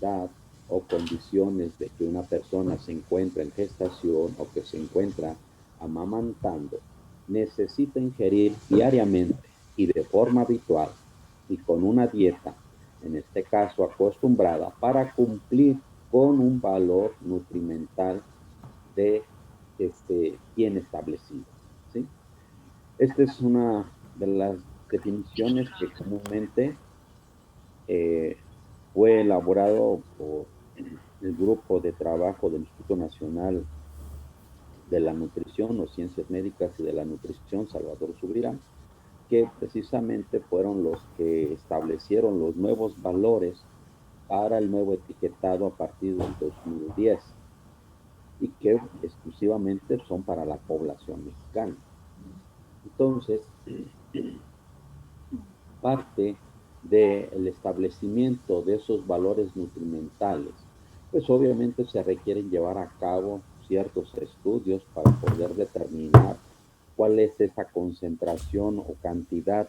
edad o condiciones de que una persona se encuentra en gestación o que se encuentra amamantando, necesita ingerir diariamente y de forma habitual y con una dieta, en este caso acostumbrada, para cumplir con un valor nutrimental de bien establecido. ¿Sí? Esta es una de las definiciones que comúnmente eh, fue elaborado por el grupo de trabajo del Instituto Nacional de la Nutrición o Ciencias Médicas y de la Nutrición, Salvador Subirán, que precisamente fueron los que establecieron los nuevos valores para el nuevo etiquetado a partir del 2010 y que exclusivamente son para la población mexicana. Entonces, parte del establecimiento de esos valores nutrimentales, pues obviamente se requieren llevar a cabo ciertos estudios para poder determinar cuál es esa concentración o cantidad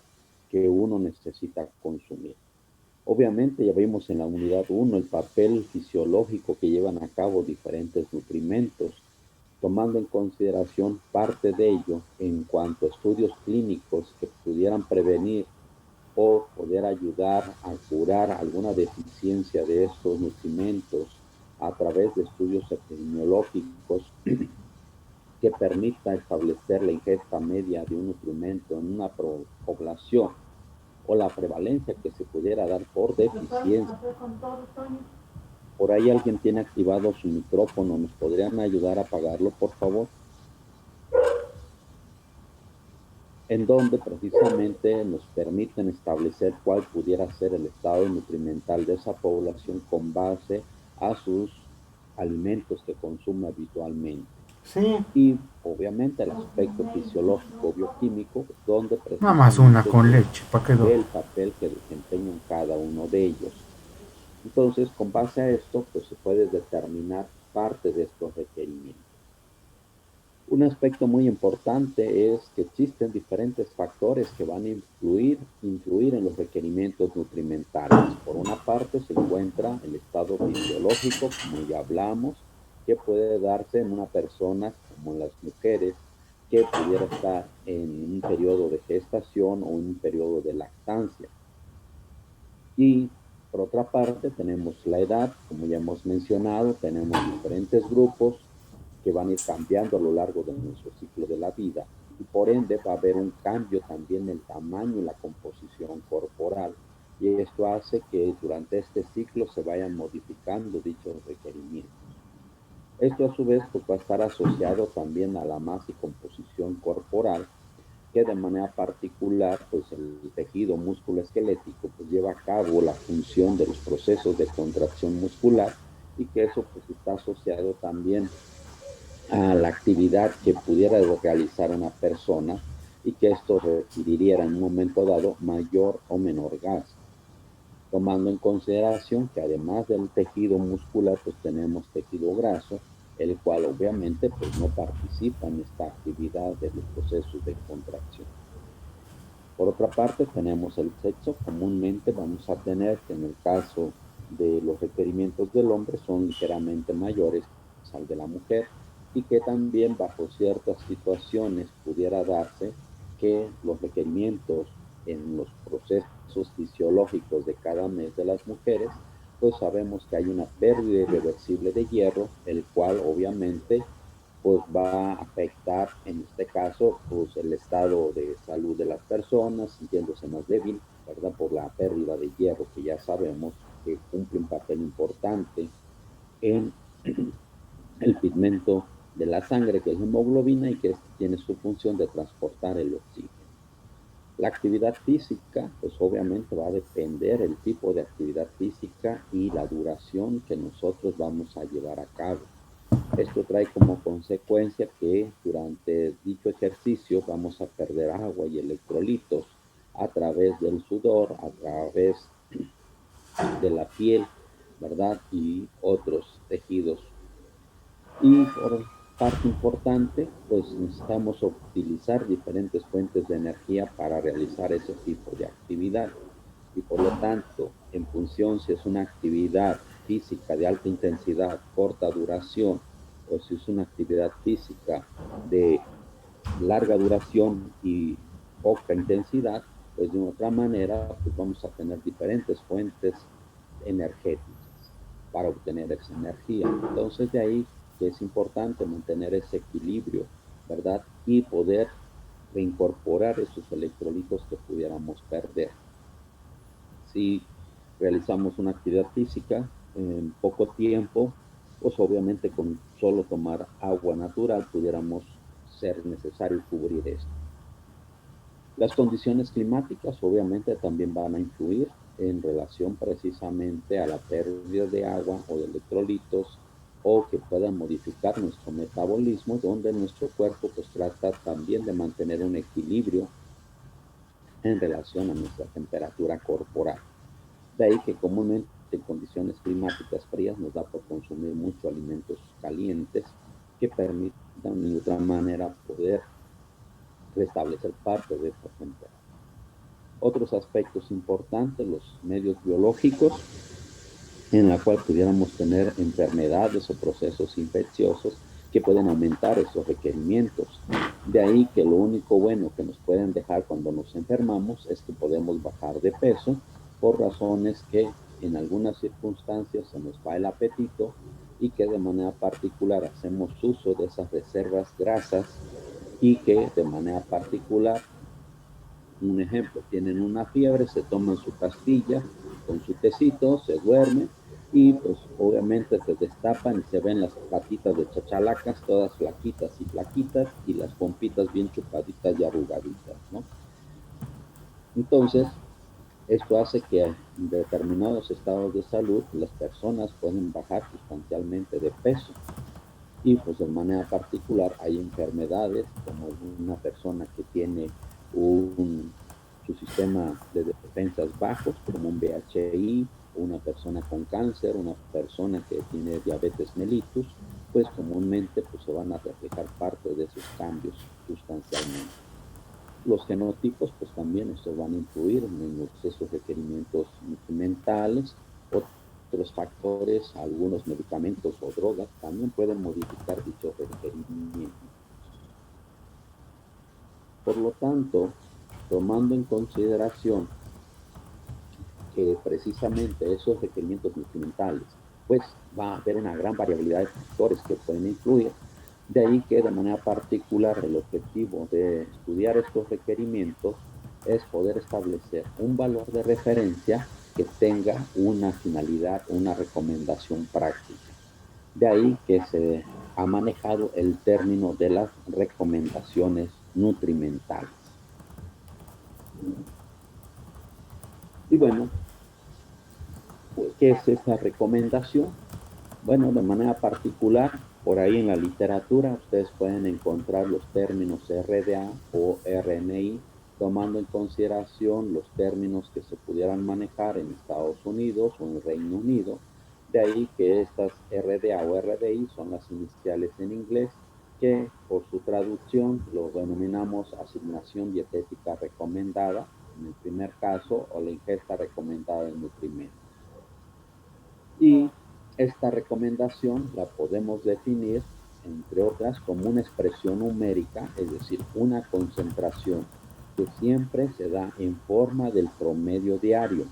que uno necesita consumir. Obviamente ya vimos en la unidad 1 el papel fisiológico que llevan a cabo diferentes nutrimentos, tomando en consideración parte de ello en cuanto a estudios clínicos que pudieran prevenir o poder ayudar a curar alguna deficiencia de estos nutrimentos a través de estudios epidemiológicos que permita establecer la ingesta media de un nutrimento en una población o la prevalencia que se pudiera dar por deficiencia. Por ahí alguien tiene activado su micrófono, ¿nos podrían ayudar a apagarlo, por favor? En donde precisamente nos permiten establecer cuál pudiera ser el estado nutrimental de esa población con base a sus alimentos que consume habitualmente. Sí, Y obviamente el aspecto fisiológico bioquímico, donde nada más una precisamente con se leche, ¿para qué dos? ve el papel que desempeñan cada uno de ellos. Entonces, con base a esto, pues se puede determinar parte de estos requerimientos. Un aspecto muy importante es que existen diferentes factores que van a influir en los requerimientos nutrimentales. Por una parte se encuentra el estado fisiológico, como ya hablamos, que puede darse en una persona como en las mujeres, que pudiera estar en un periodo de gestación o en un periodo de lactancia. Y por otra parte tenemos la edad, como ya hemos mencionado, tenemos diferentes grupos que van a ir cambiando a lo largo de nuestro ciclo de la vida y por ende va a haber un cambio también en el tamaño y la composición corporal y esto hace que durante este ciclo se vayan modificando dichos requerimientos. Esto a su vez pues, va a estar asociado también a la masa y composición corporal que de manera particular pues el tejido músculo esquelético pues lleva a cabo la función de los procesos de contracción muscular y que eso pues está asociado también a la actividad que pudiera realizar una persona y que esto requeriría en un momento dado mayor o menor gasto, tomando en consideración que además del tejido muscular pues tenemos tejido graso, el cual obviamente pues no participa en esta actividad de los procesos de contracción. Por otra parte tenemos el sexo, comúnmente vamos a tener que en el caso de los requerimientos del hombre son ligeramente mayores al de la mujer y que también bajo ciertas situaciones pudiera darse que los requerimientos en los procesos fisiológicos de cada mes de las mujeres, pues sabemos que hay una pérdida irreversible de hierro, el cual obviamente pues va a afectar en este caso pues el estado de salud de las personas, sintiéndose más débil, ¿verdad? Por la pérdida de hierro que ya sabemos que cumple un papel importante en el pigmento de la sangre, que es la hemoglobina, y que tiene su función de transportar el oxígeno. La actividad física, pues obviamente va a depender el tipo de actividad física y la duración que nosotros vamos a llevar a cabo. Esto trae como consecuencia que durante dicho ejercicio vamos a perder agua y electrolitos a través del sudor, a través de la piel, ¿verdad? Y otros tejidos. Y por parte importante, pues necesitamos utilizar diferentes fuentes de energía para realizar ese tipo de actividad. Y por lo tanto, en función si es una actividad física de alta intensidad, corta duración, o si es una actividad física de larga duración y poca intensidad, pues de otra manera pues vamos a tener diferentes fuentes energéticas para obtener esa energía. Entonces de ahí que es importante mantener ese equilibrio, ¿verdad? Y poder reincorporar esos electrolitos que pudiéramos perder. Si realizamos una actividad física en poco tiempo, pues obviamente con solo tomar agua natural pudiéramos ser necesario cubrir esto. Las condiciones climáticas obviamente también van a influir en relación precisamente a la pérdida de agua o de electrolitos o que puedan modificar nuestro metabolismo, donde nuestro cuerpo pues trata también de mantener un equilibrio en relación a nuestra temperatura corporal. De ahí que comúnmente en condiciones climáticas frías nos da por consumir mucho alimentos calientes que permitan de otra manera poder restablecer parte de esta temperatura. Otros aspectos importantes, los medios biológicos, en la cual pudiéramos tener enfermedades o procesos infecciosos que pueden aumentar esos requerimientos. De ahí que lo único bueno que nos pueden dejar cuando nos enfermamos es que podemos bajar de peso por razones que en algunas circunstancias se nos va el apetito y que de manera particular hacemos uso de esas reservas grasas y que de manera particular, un ejemplo, tienen una fiebre, se toman su pastilla con su tecito, se duermen y pues obviamente se destapan y se ven las patitas de chachalacas todas flaquitas y las pompitas bien chupaditas y arrugaditas, ¿no? Entonces, esto hace que en determinados estados de salud las personas pueden bajar sustancialmente de peso y pues de manera particular hay enfermedades como una persona que tiene su sistema de defensas bajos, como un VHI, una persona con cáncer, una persona que tiene diabetes mellitus, pues comúnmente pues, se van a reflejar parte de esos cambios sustancialmente. Los genotipos pues también esto van a influir en esos requerimientos nutrimentales. Otros factores, algunos medicamentos o drogas también pueden modificar dichos requerimientos. Por lo tanto, tomando en consideración que precisamente esos requerimientos nutrimentales, pues va a haber una gran variabilidad de factores que pueden influir. De ahí que de manera particular el objetivo de estudiar estos requerimientos es poder establecer un valor de referencia que tenga una finalidad, una recomendación práctica. De ahí que se ha manejado el término de las recomendaciones nutrimentales. Y bueno, ¿qué es esta recomendación? Bueno, de manera particular, por ahí en la literatura ustedes pueden encontrar los términos RDA o RNI, tomando en consideración los términos que se pudieran manejar en Estados Unidos o en Reino Unido. De ahí que estas RDA o RDI son las iniciales en inglés, que por su traducción lo denominamos asignación dietética recomendada, en el primer caso, o la ingesta recomendada de nutrimentos. Y esta recomendación la podemos definir, entre otras, como una expresión numérica, es decir, una concentración que siempre se da en forma del promedio diario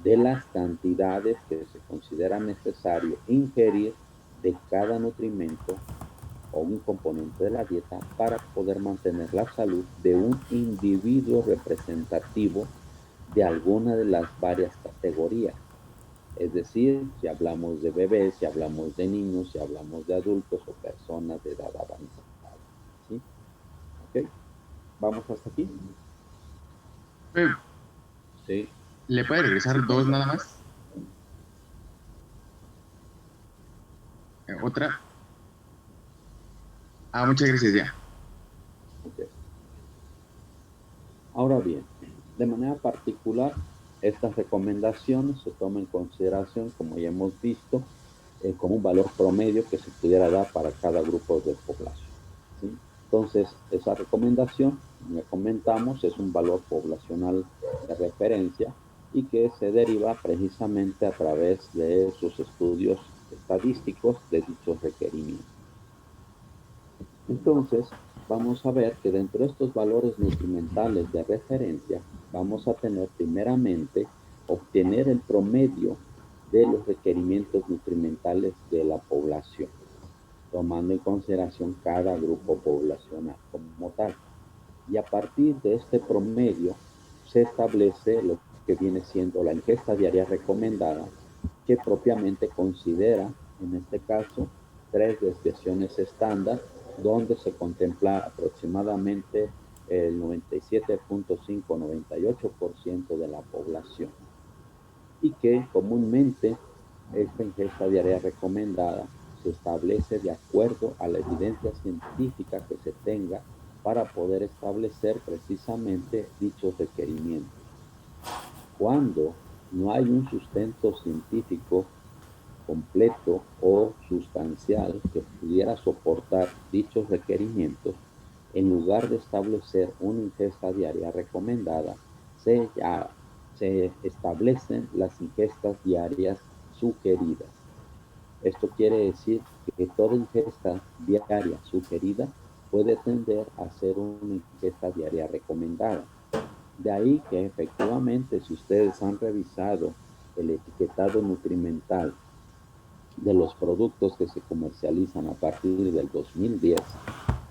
de las cantidades que se considera necesario ingerir de cada nutrimento o un componente de la dieta para poder mantener la salud de un individuo representativo de alguna de las varias categorías. Es decir, si hablamos de bebés, si hablamos de niños, si hablamos de adultos o personas de edad avanzada. ¿Sí? ¿Ok? ¿Vamos hasta aquí? Sí. ¿Le puede regresar dos nada más? ¿Otra? Muchas gracias, ya. Okay. Ahora bien, de manera particular, estas recomendaciones se toman en consideración, como ya hemos visto, como un valor promedio que se pudiera dar para cada grupo de población. ¿Sí? Entonces, esa recomendación, como ya comentamos, es un valor poblacional de referencia y que se deriva precisamente a través de sus estudios estadísticos de dichos requerimientos. Entonces, vamos a ver que dentro de estos valores nutrimentales de referencia, vamos a tener primeramente obtener el promedio de los requerimientos nutrimentales de la población, tomando en consideración cada grupo poblacional como tal. Y a partir de este promedio se establece lo que viene siendo la ingesta diaria recomendada, que propiamente considera, en este caso, 3 desviaciones estándar, donde se contempla aproximadamente el 97.5-98% de la población, y que comúnmente esta ingesta diaria recomendada se establece de acuerdo a la evidencia científica que se tenga para poder establecer precisamente dichos requerimientos. Cuando no hay un sustento científico completo o sustancial que pudiera soportar dichos requerimientos, en lugar de establecer una ingesta diaria recomendada, se establecen las ingestas diarias sugeridas. Esto quiere decir que toda ingesta diaria sugerida puede tender a ser una ingesta diaria recomendada. De ahí que efectivamente, si ustedes han revisado el etiquetado nutrimental de los productos que se comercializan a partir del 2010,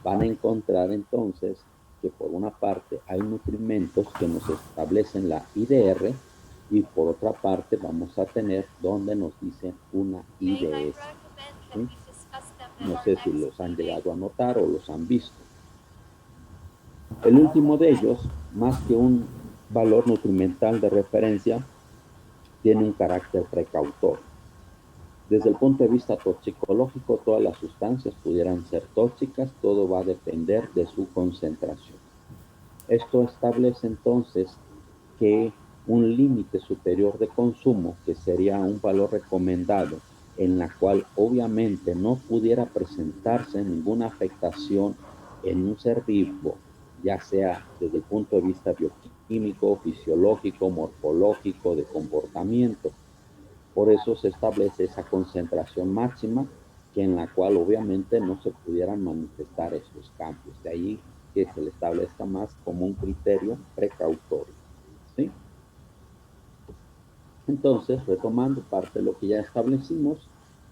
van a encontrar entonces que por una parte hay nutrimentos que nos establecen la IDR y por otra parte vamos a tener donde nos dicen una IDS. ¿Sí? No sé si los han llegado a notar o los han visto. El último de ellos, más que un valor nutrimental de referencia, tiene un carácter precautor. Desde el punto de vista toxicológico, todas las sustancias pudieran ser tóxicas, todo va a depender de su concentración. Esto establece entonces que un límite superior de consumo, que sería un valor recomendado, en la cual obviamente no pudiera presentarse ninguna afectación en un ser vivo, ya sea desde el punto de vista bioquímico, fisiológico, morfológico, de comportamiento. Por eso se establece esa concentración máxima, que en la cual obviamente no se pudieran manifestar estos cambios. De ahí que se le establezca más como un criterio precautorio. ¿Sí? Entonces, retomando parte de lo que ya establecimos,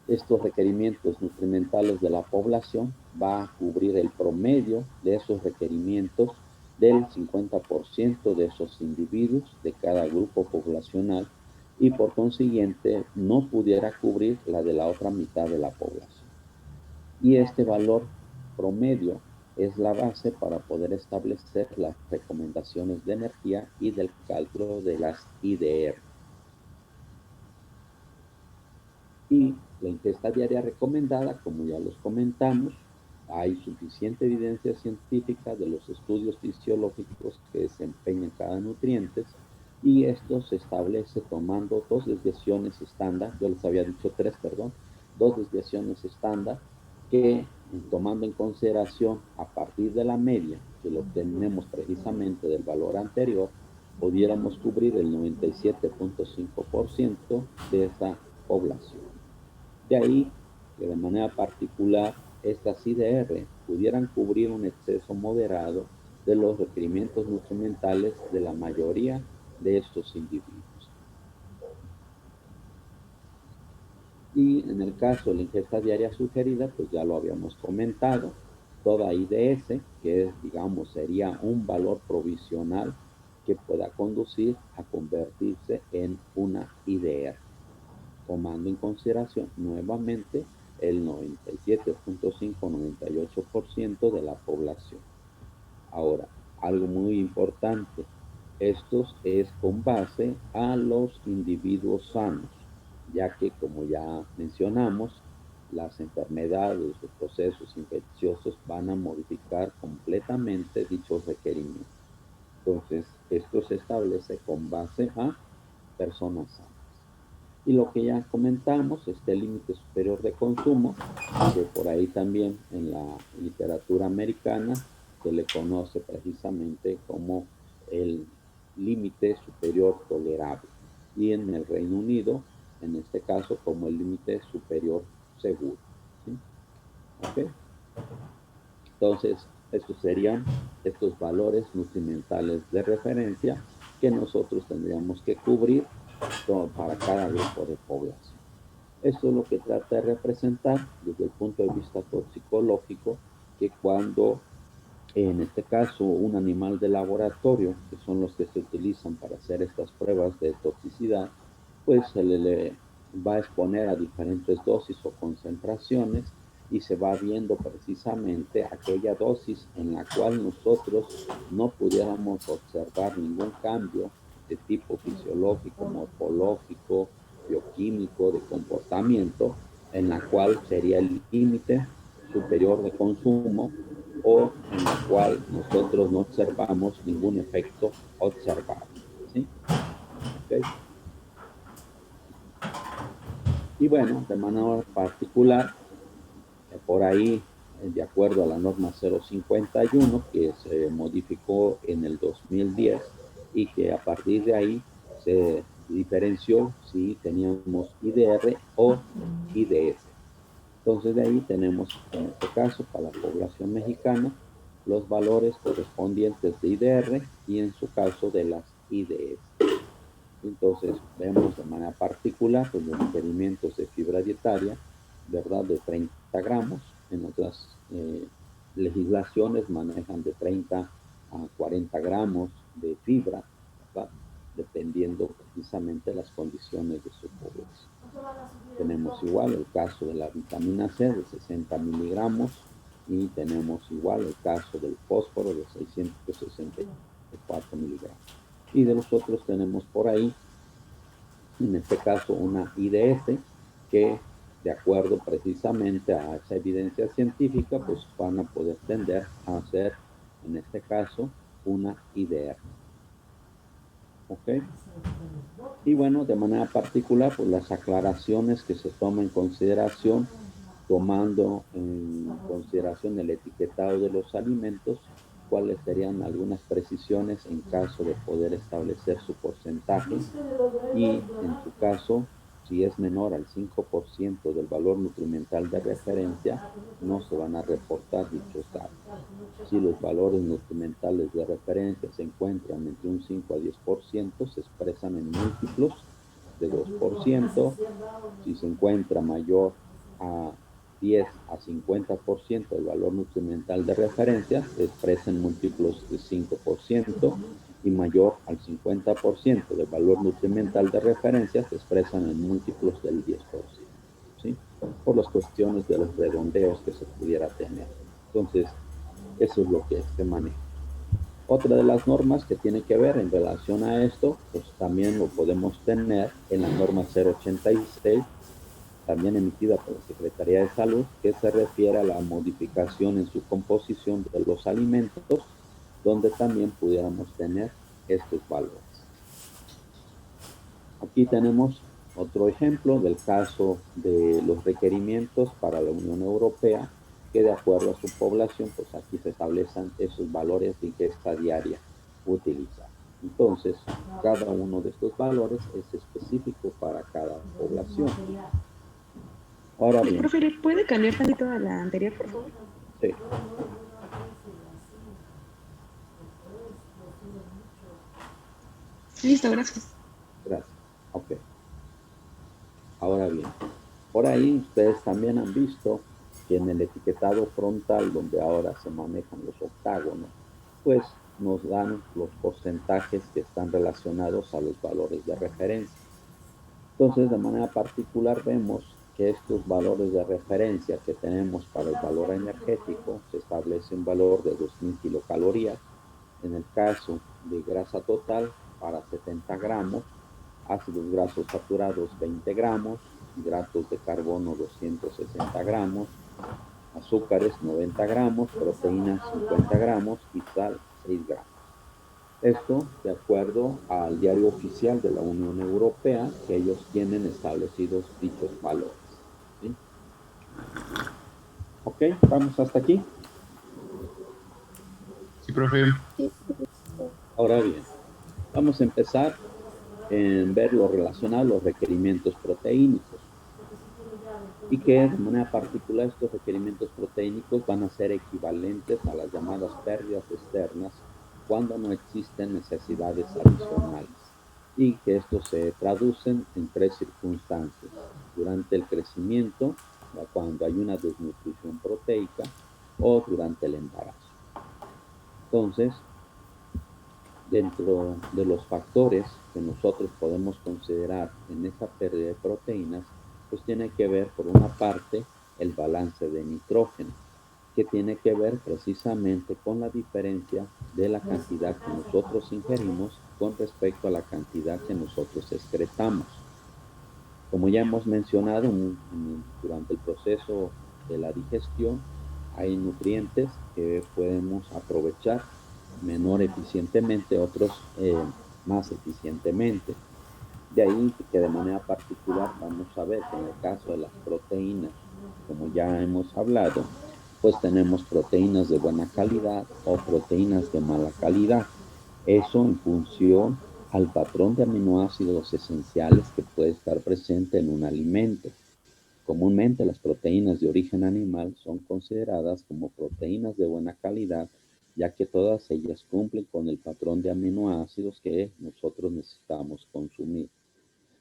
estos requerimientos nutrimentales de la población va a cubrir el promedio de esos requerimientos del 50% de esos individuos de cada grupo poblacional, y por consiguiente no pudiera cubrir la de la otra mitad de la población. Y este valor promedio es la base para poder establecer las recomendaciones de energía y del cálculo de las IDR. Y la ingesta diaria recomendada, como ya los comentamos, hay suficiente evidencia científica de los estudios fisiológicos que desempeñan cada nutriente, y esto se establece tomando dos desviaciones estándar, yo les había dicho tres, perdón, dos desviaciones estándar que, tomando en consideración a partir de la media que lo obtenemos precisamente del valor anterior, pudiéramos cubrir el 97.5% de esa población. De ahí que de manera particular estas IDR pudieran cubrir un exceso moderado de los requerimientos nutrimentales de la mayoría de estos individuos. Y en el caso de la ingesta diaria sugerida, pues ya lo habíamos comentado, toda IDS, que es, digamos, sería un valor provisional que pueda conducir a convertirse en una IDR, tomando en consideración nuevamente el 97.5-98% de la población. Ahora, algo muy importante, esto es con base a los individuos sanos, ya que, como ya mencionamos, las enfermedades, los procesos infecciosos van a modificar completamente dichos requerimientos. Entonces, esto se establece con base a personas sanas. Y lo que ya comentamos, este límite superior de consumo, que por ahí también en la literatura americana se le conoce precisamente como el límite superior tolerable. y en el Reino Unido, en este caso, como el límite superior seguro. ¿Sí? ¿Ok? Entonces, estos serían estos valores nutrimentales de referencia que nosotros tendríamos que cubrir para cada grupo de población. Esto es lo que trata de representar desde el punto de vista toxicológico, que cuando, en este caso, un animal de laboratorio, que son los que se utilizan para hacer estas pruebas de toxicidad, pues se le va a exponer a diferentes dosis o concentraciones y se va viendo precisamente aquella dosis en la cual nosotros no pudiéramos observar ningún cambio de tipo fisiológico, morfológico, bioquímico, de comportamiento, en la cual sería el límite superior de consumo o en la cual nosotros no observamos ningún efecto observable. ¿Sí? ¿Okay? Y bueno, de manera particular, por ahí, de acuerdo a la norma 051, que se modificó en el 2010 y que a partir de ahí se diferenció si teníamos IDR o IDF. Entonces de ahí tenemos, en este caso, para la población mexicana, los valores correspondientes de IDR y en su caso de las IDF. Entonces vemos de manera particular pues, los requerimientos de fibra dietaria, ¿verdad? De 30 gramos. En otras legislaciones manejan de 30 a 40 gramos de fibra, ¿verdad? Dependiendo precisamente de las condiciones de su población. Tenemos igual el caso de la vitamina C de 60 miligramos y tenemos igual el caso del fósforo de 664 miligramos. Y de los otros tenemos por ahí, en este caso, una IDF que, de acuerdo precisamente a esa evidencia científica, pues van a poder tender a hacer, en este caso, una IDR. ¿Ok? Y bueno, de manera particular, pues las aclaraciones que se toman en consideración, tomando en consideración el etiquetado de los alimentos, cuáles serían algunas precisiones en caso de poder establecer su porcentaje y en su caso, si es menor al 5% del valor nutrimental de referencia, no se van a reportar dichos datos. Si los valores nutrimentales de referencia se encuentran entre un 5 a 10%, se expresan en múltiplos de 2%. Si se encuentra mayor a 10 a 50% del valor nutrimental de referencia, se expresa en múltiplos de 5%, y mayor al 50% del valor nutrimental de referencia, se expresan en múltiplos del 10%, ¿sí? Por las cuestiones de los redondeos que se pudiera tener. Entonces, eso es lo que se maneja. Otra de las normas que tiene que ver en relación a esto, pues también lo podemos tener en la norma 086, también emitida por la Secretaría de Salud, que se refiere a la modificación en su composición de los alimentos, donde también pudiéramos tener estos valores. Aquí tenemos otro ejemplo del caso de los requerimientos para la Unión Europea, que de acuerdo a su población, pues aquí se establecen esos valores de ingesta diaria utilizar. Entonces, cada uno de estos valores es específico para cada población. Ahora bien. Profe, ¿le puede cambiar tantito a la anterior, por favor? Sí. Listo, gracias. Gracias. Ok. Ahora bien, por ahí ustedes también han visto que en el etiquetado frontal, donde ahora se manejan los octágonos, pues nos dan los porcentajes que están relacionados a los valores de referencia. Entonces, de manera particular, vemos que estos valores de referencia que tenemos para el valor energético se establece un valor de 2000 kilocalorías. En el caso de grasa total, para 70 gramos, ácidos grasos saturados 20 gramos, hidratos de carbono 260 gramos, azúcares 90 gramos, proteínas 50 gramos y sal 6 gramos. Esto de acuerdo al diario oficial de la Unión Europea, que ellos tienen establecidos dichos valores. ¿Sí? Ok, vamos hasta aquí. Sí, profe. Ahora bien, vamos a empezar en ver lo relacionado a los requerimientos proteínicos y que de manera particular estos requerimientos proteínicos van a ser equivalentes a las llamadas pérdidas externas cuando no existen necesidades adicionales y que estos se traducen en tres circunstancias: durante el crecimiento, cuando hay una desnutrición proteica, o durante el embarazo. Entonces, dentro de los factores que nosotros podemos considerar en esa pérdida de proteínas, pues tiene que ver, por una parte, el balance de nitrógeno, que tiene que ver precisamente con la diferencia de la cantidad que nosotros ingerimos con respecto a la cantidad que nosotros excretamos. Como ya hemos mencionado, durante el proceso de la digestión, hay nutrientes que podemos aprovechar menor eficientemente, otros más eficientemente. De ahí que de manera particular vamos a ver que en el caso de las proteínas, como ya hemos hablado, pues tenemos proteínas de buena calidad o proteínas de mala calidad. Eso en función al patrón de aminoácidos esenciales que puede estar presente en un alimento. Comúnmente las proteínas de origen animal son consideradas como proteínas de buena calidad, ya que todas ellas cumplen con el patrón de aminoácidos que nosotros necesitamos consumir.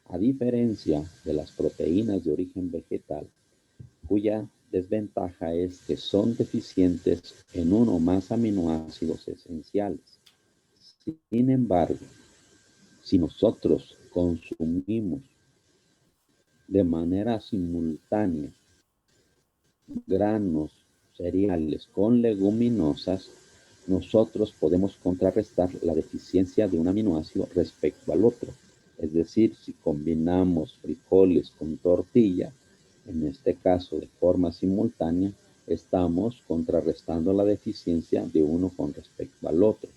A diferencia de las proteínas de origen vegetal, cuya desventaja es que son deficientes en uno o más aminoácidos esenciales. Sin embargo, si nosotros consumimos de manera simultánea granos, cereales con leguminosas, nosotros podemos contrarrestar la deficiencia de un aminoácido respecto al otro. Es decir, si combinamos frijoles con tortilla, en este caso de forma simultánea, estamos contrarrestando la deficiencia de uno con respecto al otro.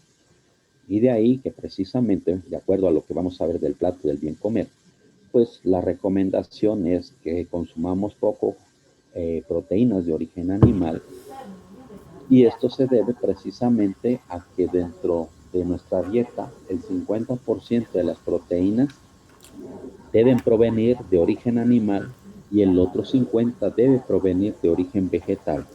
Y de ahí que precisamente, de acuerdo a lo que vamos a ver del plato del bien comer, pues la recomendación es que consumamos poco proteínas de origen animal, y esto se debe precisamente a que dentro de nuestra dieta el 50% de las proteínas deben provenir de origen animal y el otro 50% debe provenir de origen vegetal,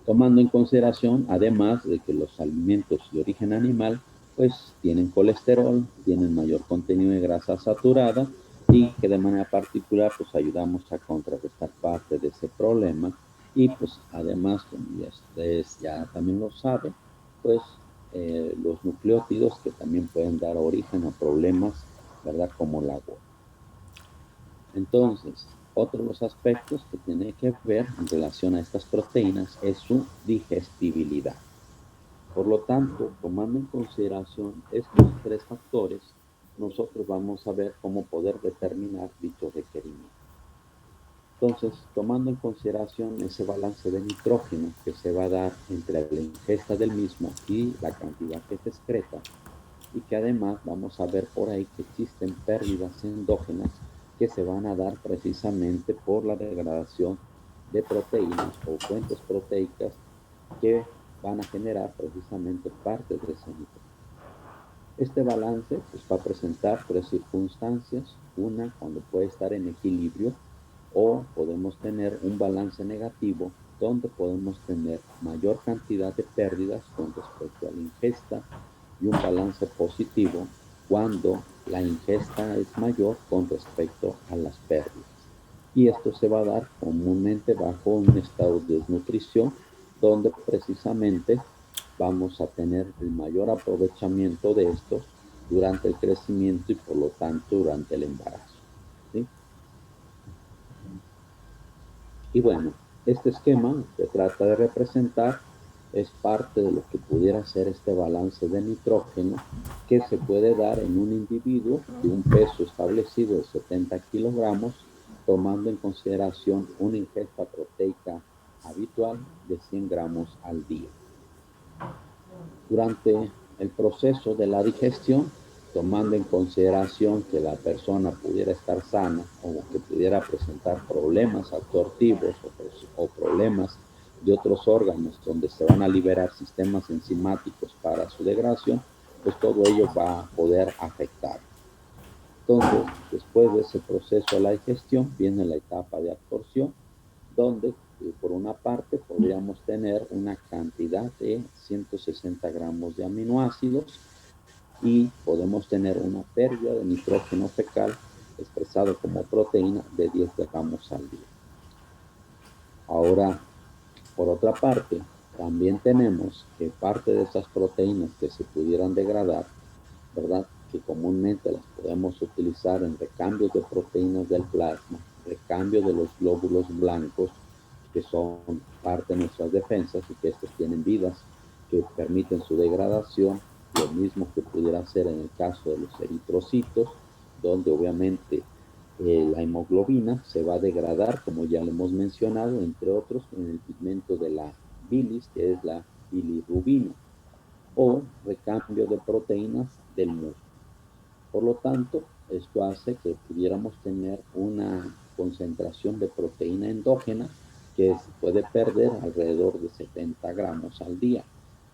tomando en consideración además de que los alimentos de origen animal pues tienen colesterol, tienen mayor contenido de grasa saturada y que de manera particular pues ayudamos a contrarrestar parte de ese problema. Y pues además, como ya ustedes ya también lo saben, pues los nucleótidos que también pueden dar origen a problemas, ¿verdad? Como la gota. Entonces, otro de los aspectos que tiene que ver en relación a estas proteínas es su digestibilidad. Por lo tanto, tomando en consideración estos tres factores, nosotros vamos a ver cómo poder determinar dicho requerimiento. Entonces, tomando en consideración ese balance de nitrógeno que se va a dar entre la ingesta del mismo y la cantidad que se excreta, y que además vamos a ver por ahí que existen pérdidas endógenas que se van a dar precisamente por la degradación de proteínas o fuentes proteicas que van a generar precisamente parte de ese nitrógeno. Este balance pues, va a presentar tres circunstancias. Una, cuando puede estar en equilibrio, o podemos tener un balance negativo donde podemos tener mayor cantidad de pérdidas con respecto a la ingesta, y un balance positivo cuando la ingesta es mayor con respecto a las pérdidas. Y esto se va a dar comúnmente bajo un estado de desnutrición, donde precisamente vamos a tener el mayor aprovechamiento de estos durante el crecimiento y por lo tanto durante el embarazo. ¿Sí? Y bueno, este esquema que trata de representar es parte de lo que pudiera ser este balance de nitrógeno que se puede dar en un individuo de un peso establecido de 70 kilogramos, tomando en consideración una ingesta proteica habitual de 100 gramos al día. Durante el proceso de la digestión, tomando en consideración que la persona pudiera estar sana o que pudiera presentar problemas absortivos o problemas de otros órganos donde se van a liberar sistemas enzimáticos para su degradación, pues todo ello va a poder afectar. Entonces, después de ese proceso de la digestión, viene la etapa de absorción, donde por una parte podríamos tener una cantidad de 160 gramos de aminoácidos y podemos tener una pérdida de nitrógeno fecal expresado como proteína de 10 gramos al día. Ahora, por otra parte, también tenemos que parte de esas proteínas que se pudieran degradar, ¿verdad? Que comúnmente las podemos utilizar en recambios de proteínas del plasma, recambio de los glóbulos blancos, que son parte de nuestras defensas y que estos tienen vidas que permiten su degradación, lo mismo que pudiera ser en el caso de los eritrocitos, donde obviamente la hemoglobina se va a degradar, como ya lo hemos mencionado, entre otros, en el pigmento de la bilis, que es la bilirrubina, o recambio de proteínas del músculo. Por lo tanto, esto hace que pudiéramos tener una concentración de proteína endógena que se puede perder alrededor de 70 gramos al día.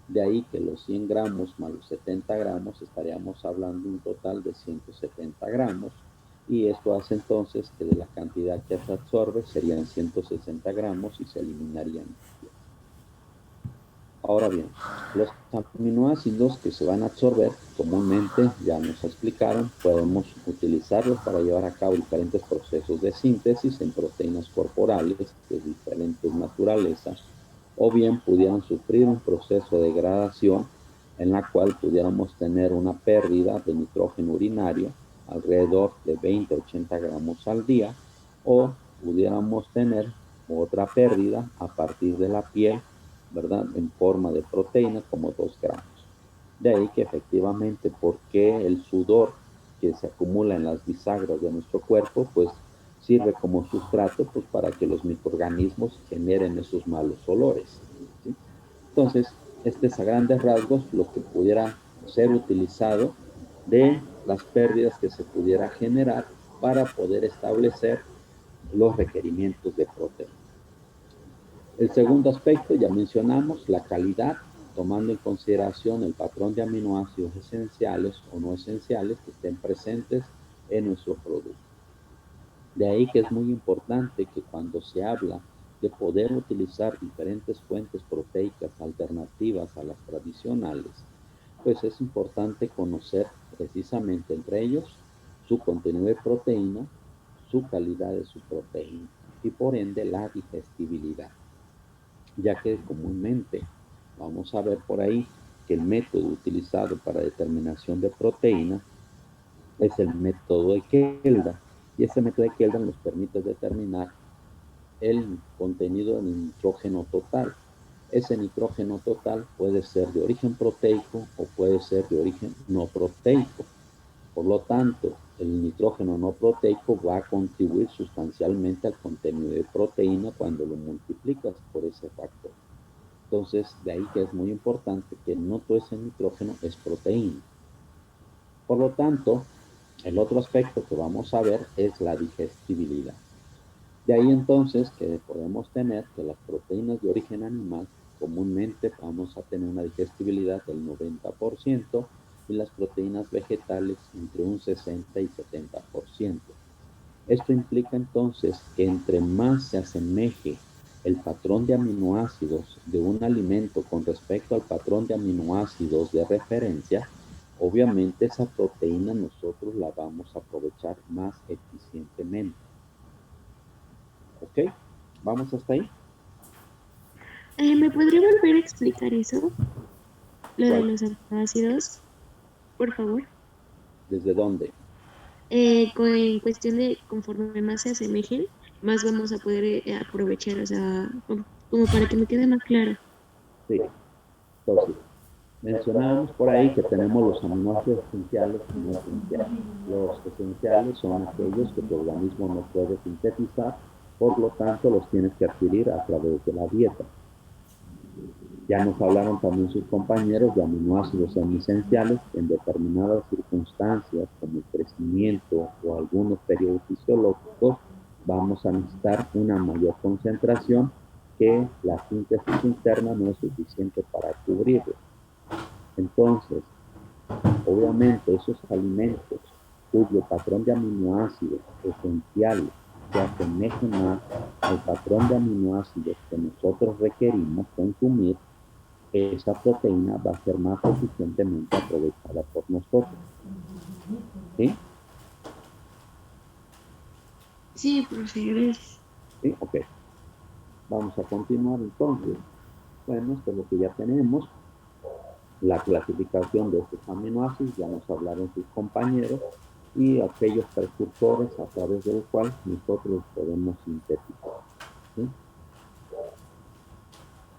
De ahí que los 100 gramos más los 70 gramos estaríamos hablando de un total de 170 gramos. Y esto hace entonces que de la cantidad que se absorbe serían 160 gramos y se eliminarían. Ahora bien, los aminoácidos que se van a absorber, comúnmente, ya nos explicaron, podemos utilizarlos para llevar a cabo diferentes procesos de síntesis en proteínas corporales de diferentes naturalezas, o bien pudieran sufrir un proceso de degradación en la cual pudiéramos tener una pérdida de nitrógeno urinario alrededor de 20 a 80 gramos al día, o pudiéramos tener otra pérdida a partir de la piel, ¿verdad? En forma de proteína como 2 gramos. De ahí que efectivamente, porque el sudor que se acumula en las bisagras de nuestro cuerpo, pues sirve como sustrato pues, para que los microorganismos generen esos malos olores. ¿Sí? Entonces, este es a grandes rasgos lo que pudiera ser utilizado de las pérdidas que se pudiera generar para poder establecer los requerimientos de proteína. El segundo aspecto, ya mencionamos, la calidad, tomando en consideración el patrón de aminoácidos esenciales o no esenciales que estén presentes en nuestro producto. De ahí que es muy importante que cuando se habla de poder utilizar diferentes fuentes proteicas alternativas a las tradicionales, pues es importante conocer precisamente entre ellos su contenido de proteína, su calidad de su proteína y por ende la digestibilidad, ya que comúnmente vamos a ver por ahí que el método utilizado para determinación de proteína es el método de Kelda, y ese método de Kelda nos permite determinar el contenido de nitrógeno total. Ese nitrógeno total puede ser de origen proteico o puede ser de origen no proteico. Por lo tanto, el nitrógeno no proteico va a contribuir sustancialmente al contenido de proteína cuando lo multiplicas por ese factor. Entonces, de ahí que es muy importante que no todo ese nitrógeno es proteína. Por lo tanto, el otro aspecto que vamos a ver es la digestibilidad. De ahí entonces que podemos tener que las proteínas de origen animal comúnmente vamos a tener una digestibilidad del 90% y las proteínas vegetales entre un 60 y 70%. Esto implica entonces que entre más se asemeje el patrón de aminoácidos de un alimento con respecto al patrón de aminoácidos de referencia, obviamente esa proteína nosotros la vamos a aprovechar más eficientemente. ¿Ok? ¿Vamos hasta ahí? ¿Me podría volver a explicar eso? Lo de ¿Cuál? los aminoácidos, por favor. ¿Desde dónde? En cuestión de conforme más se asemejen, más vamos a poder aprovechar, o sea, como para que me quede más claro. Sí. Entonces, mencionábamos por ahí que tenemos los aminoácidos esenciales y no esenciales. Los esenciales son aquellos que tu organismo no puede sintetizar, por lo tanto los tienes que adquirir a través de la dieta. Ya nos hablaron también sus compañeros de aminoácidos semi-esenciales en determinadas circunstancias, como el crecimiento o algunos periodos fisiológicos, vamos a necesitar una mayor concentración que la síntesis interna no es suficiente para cubrirlo. Entonces, Obviamente esos alimentos cuyo patrón de aminoácidos esenciales se asemejen más al patrón de aminoácidos que nosotros requerimos consumir, esa proteína va a ser más eficientemente aprovechada por nosotros. ¿Sí? Sí, profe, gracias. ¿Sí? Ok. Vamos a continuar entonces. Bueno, esto es lo que ya tenemos. La clasificación de estos aminoácidos, ya nos hablaron sus compañeros, y aquellos precursores a través del cual nosotros podemos sintetizar. ¿Sí?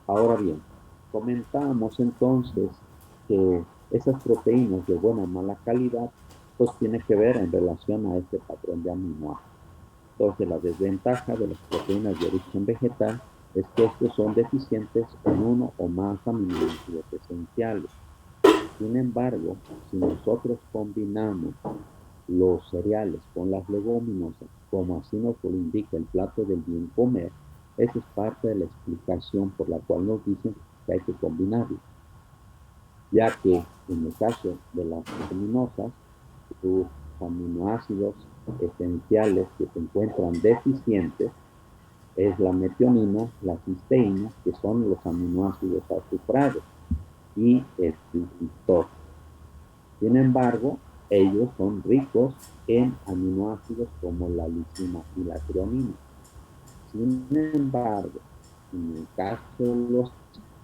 Ahora bien, comentábamos entonces que esas proteínas de buena o mala calidad, pues tiene que ver en relación a este patrón de aminoácidos. Entonces, la desventaja de las proteínas de origen vegetal es que estos son deficientes en uno o más aminoácidos esenciales. Sin embargo, si nosotros combinamos los cereales con las leguminosas, como así nos lo indica el plato del bien comer, esa es parte de la explicación por la cual nos dicen que hay que combinarlos, ya que en el caso de las leguminosas, sus aminoácidos esenciales que se encuentran deficientes es la metionina, la cisteína, que son los aminoácidos azufrados, y el fitosano. Sin embargo, ellos son ricos en aminoácidos como la lisina y la treonina. Sin embargo, en el caso de los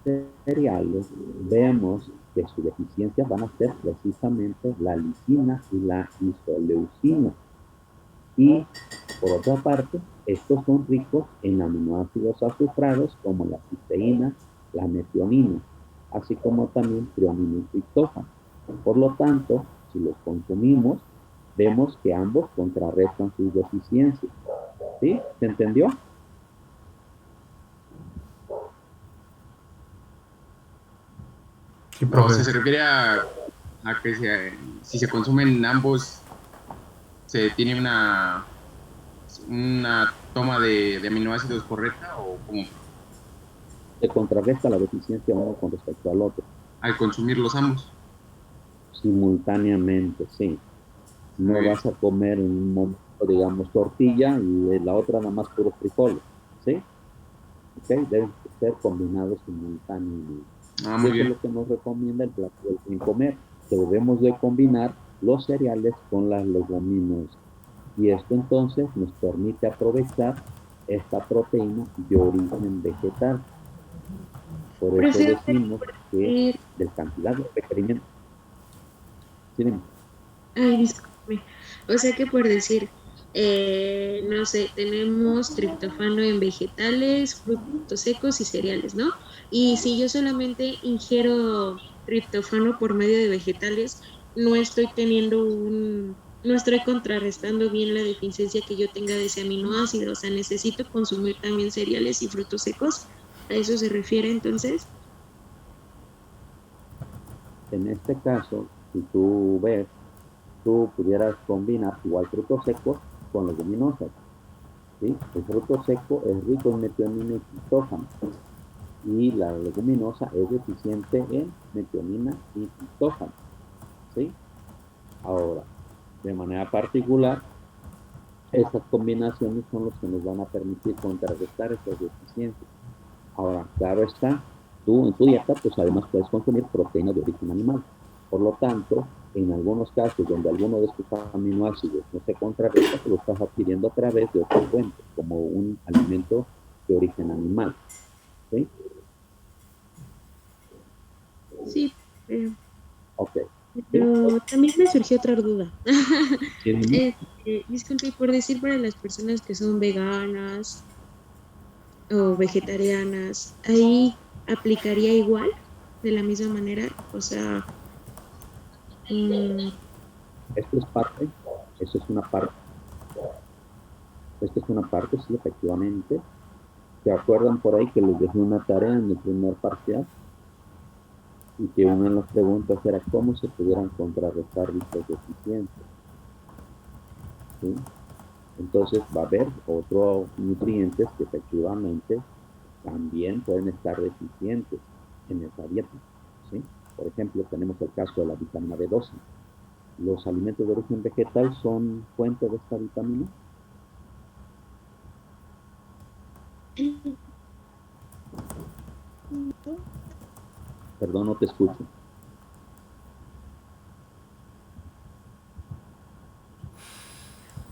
cereales, vemos que su deficiencia van a ser precisamente la lisina y la isoleucina. Y por otra parte, estos son ricos en aminoácidos azufrados como la cisteína, la metionina, así como también treonina y triptófano. Por lo tanto, si los consumimos, vemos que ambos contrarrestan sus deficiencias. ¿Sí? ¿Se entendió? Sí, O profe. sea, se refiere a que si se consumen ambos, se tiene una toma de aminoácidos correcta o como Se contrarresta la deficiencia uno con respecto al otro, al consumirlos ambos. simultáneamente, sí. Muy No bien. vas a comer en un momento, digamos, tortilla y de la otra nada más puros frijoles, ¿sí? ¿Ok? Deben ser combinados simultáneamente. Ah, Y muy eso es bien. lo que nos recomienda el plato del bien comer, que debemos de combinar los cereales con las leguminosas. Y esto entonces nos permite aprovechar esta proteína de origen vegetal. Por eso Profe, decimos que eh, de cantidad de requerimientos. Tienen, ay, disculpe. O sea que por decir, no sé, tenemos triptófano en vegetales, frutos secos y cereales, ¿no? Y si yo solamente ingiero triptófano por medio de vegetales, no estoy teniendo no estoy contrarrestando bien la deficiencia que yo tenga de ese aminoácido. O sea, necesito consumir también cereales y frutos secos. ¿A eso se refiere entonces? en este caso, si tú ves, tú pudieras combinar igual frutos secos con leguminosas. ¿Sí? El fruto seco es rico en metionina y triptófano, y la leguminosa es deficiente en metionina y triptófano. ¿Sí? Ahora, de manera particular, estas combinaciones son los que nos van a permitir contrarrestar estas deficiencias. Ahora, claro está, tú en tu dieta, pues además puedes consumir proteína de origen animal. Por lo tanto, en algunos casos donde alguno de estos aminoácidos no se contrarresta, pues lo estás adquiriendo a través de otra fuente, como un alimento de origen animal. ¿Sí? Sí, Ok. ¿Sí? pero también me surgió otra duda. ¿Sí? Disculpe, por decir para las personas que son veganas o vegetarianas, ¿ahí aplicaría igual, de la misma manera? O sea, mm, Esto es parte, eso es una parte, esto es una parte, sí, efectivamente. ¿Se acuerdan por ahí que les dejé una tarea en el primer parcial? Y que una de las preguntas era cómo se pudieran contrarrestar dichas deficiencias. ¿Sí? Entonces va a haber otros nutrientes que efectivamente también pueden estar deficientes en esa dieta. ¿Sí? Por ejemplo, tenemos el caso de la vitamina B12. ¿Los alimentos de origen vegetal son fuente de esta vitamina? Perdón, no te escucho.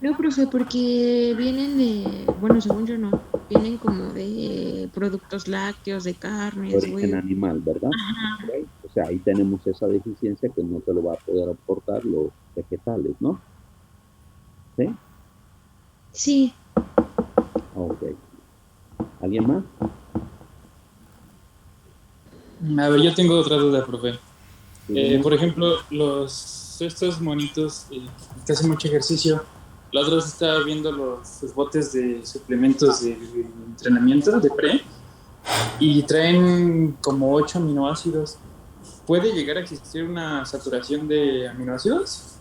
No, profe, porque vienen de, bueno, según yo no, vienen como de productos lácteos, de De carnes, origen huevos. animal, ¿verdad? Ajá. Ok. O sea, ahí tenemos esa deficiencia que no te lo va a poder aportar los vegetales, ¿no? ¿Sí? Sí, Ok. ¿Alguien más? A ver, yo tengo otra duda, profe. Sí, dime. Por ejemplo, estos monitos que hacen mucho ejercicio, la otra vez estaba viendo los botes de suplementos de entrenamiento, de pre, y traen como 8 aminoácidos. ¿Puede llegar a existir una saturación de aminoácidos?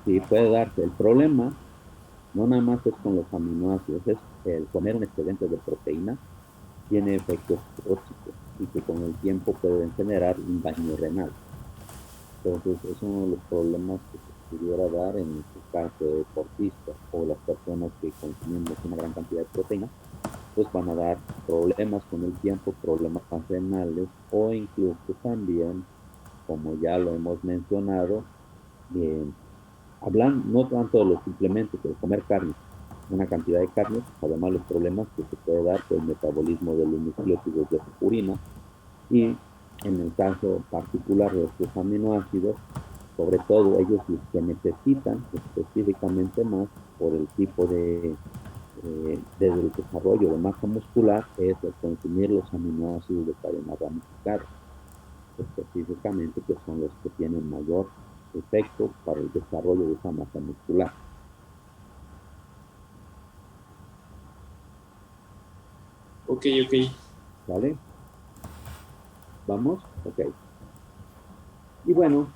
Sí, puede darse. El problema no nada más es con los aminoácidos, es el comer un excedente de proteína tiene efectos tóxicos y que con el tiempo pueden generar un daño renal. Entonces, es uno de los problemas que se pudiera dar en este caso de deportistas o las personas que consumimos una gran cantidad de proteína, pues van a dar problemas con el tiempo, problemas renales o incluso también, como ya lo hemos mencionado, eh, hablan no tanto de los suplementos, de comer carne, una cantidad de carne, pues además los problemas que se puede dar por el metabolismo de los nucleótidos de purina y en el caso particular de estos aminoácidos, sobre todo ellos que necesitan específicamente más por el tipo desde el desarrollo de masa muscular es el consumir los aminoácidos de cadena ramificada, específicamente que son los que tienen mayor efecto para el desarrollo de esa masa muscular. Ok, ok. ¿Vale? ¿Vamos? Ok. Y bueno,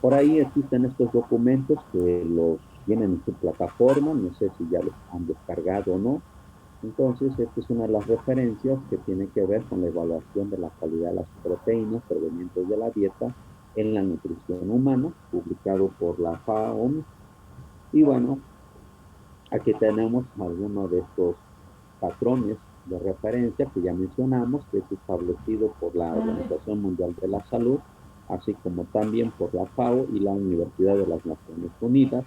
por ahí existen estos documentos que los tienen en su plataforma, no sé si ya los han descargado o no. Entonces, esta es una de las referencias que tiene que ver con la evaluación de la calidad de las proteínas provenientes de la dieta en la nutrición humana, publicado por la FAO. Y bueno, aquí tenemos algunos de estos patrones de referencia que ya mencionamos, que es establecido por la Organización Mundial de la Salud, así como también por la FAO y la Universidad de las Naciones Unidas,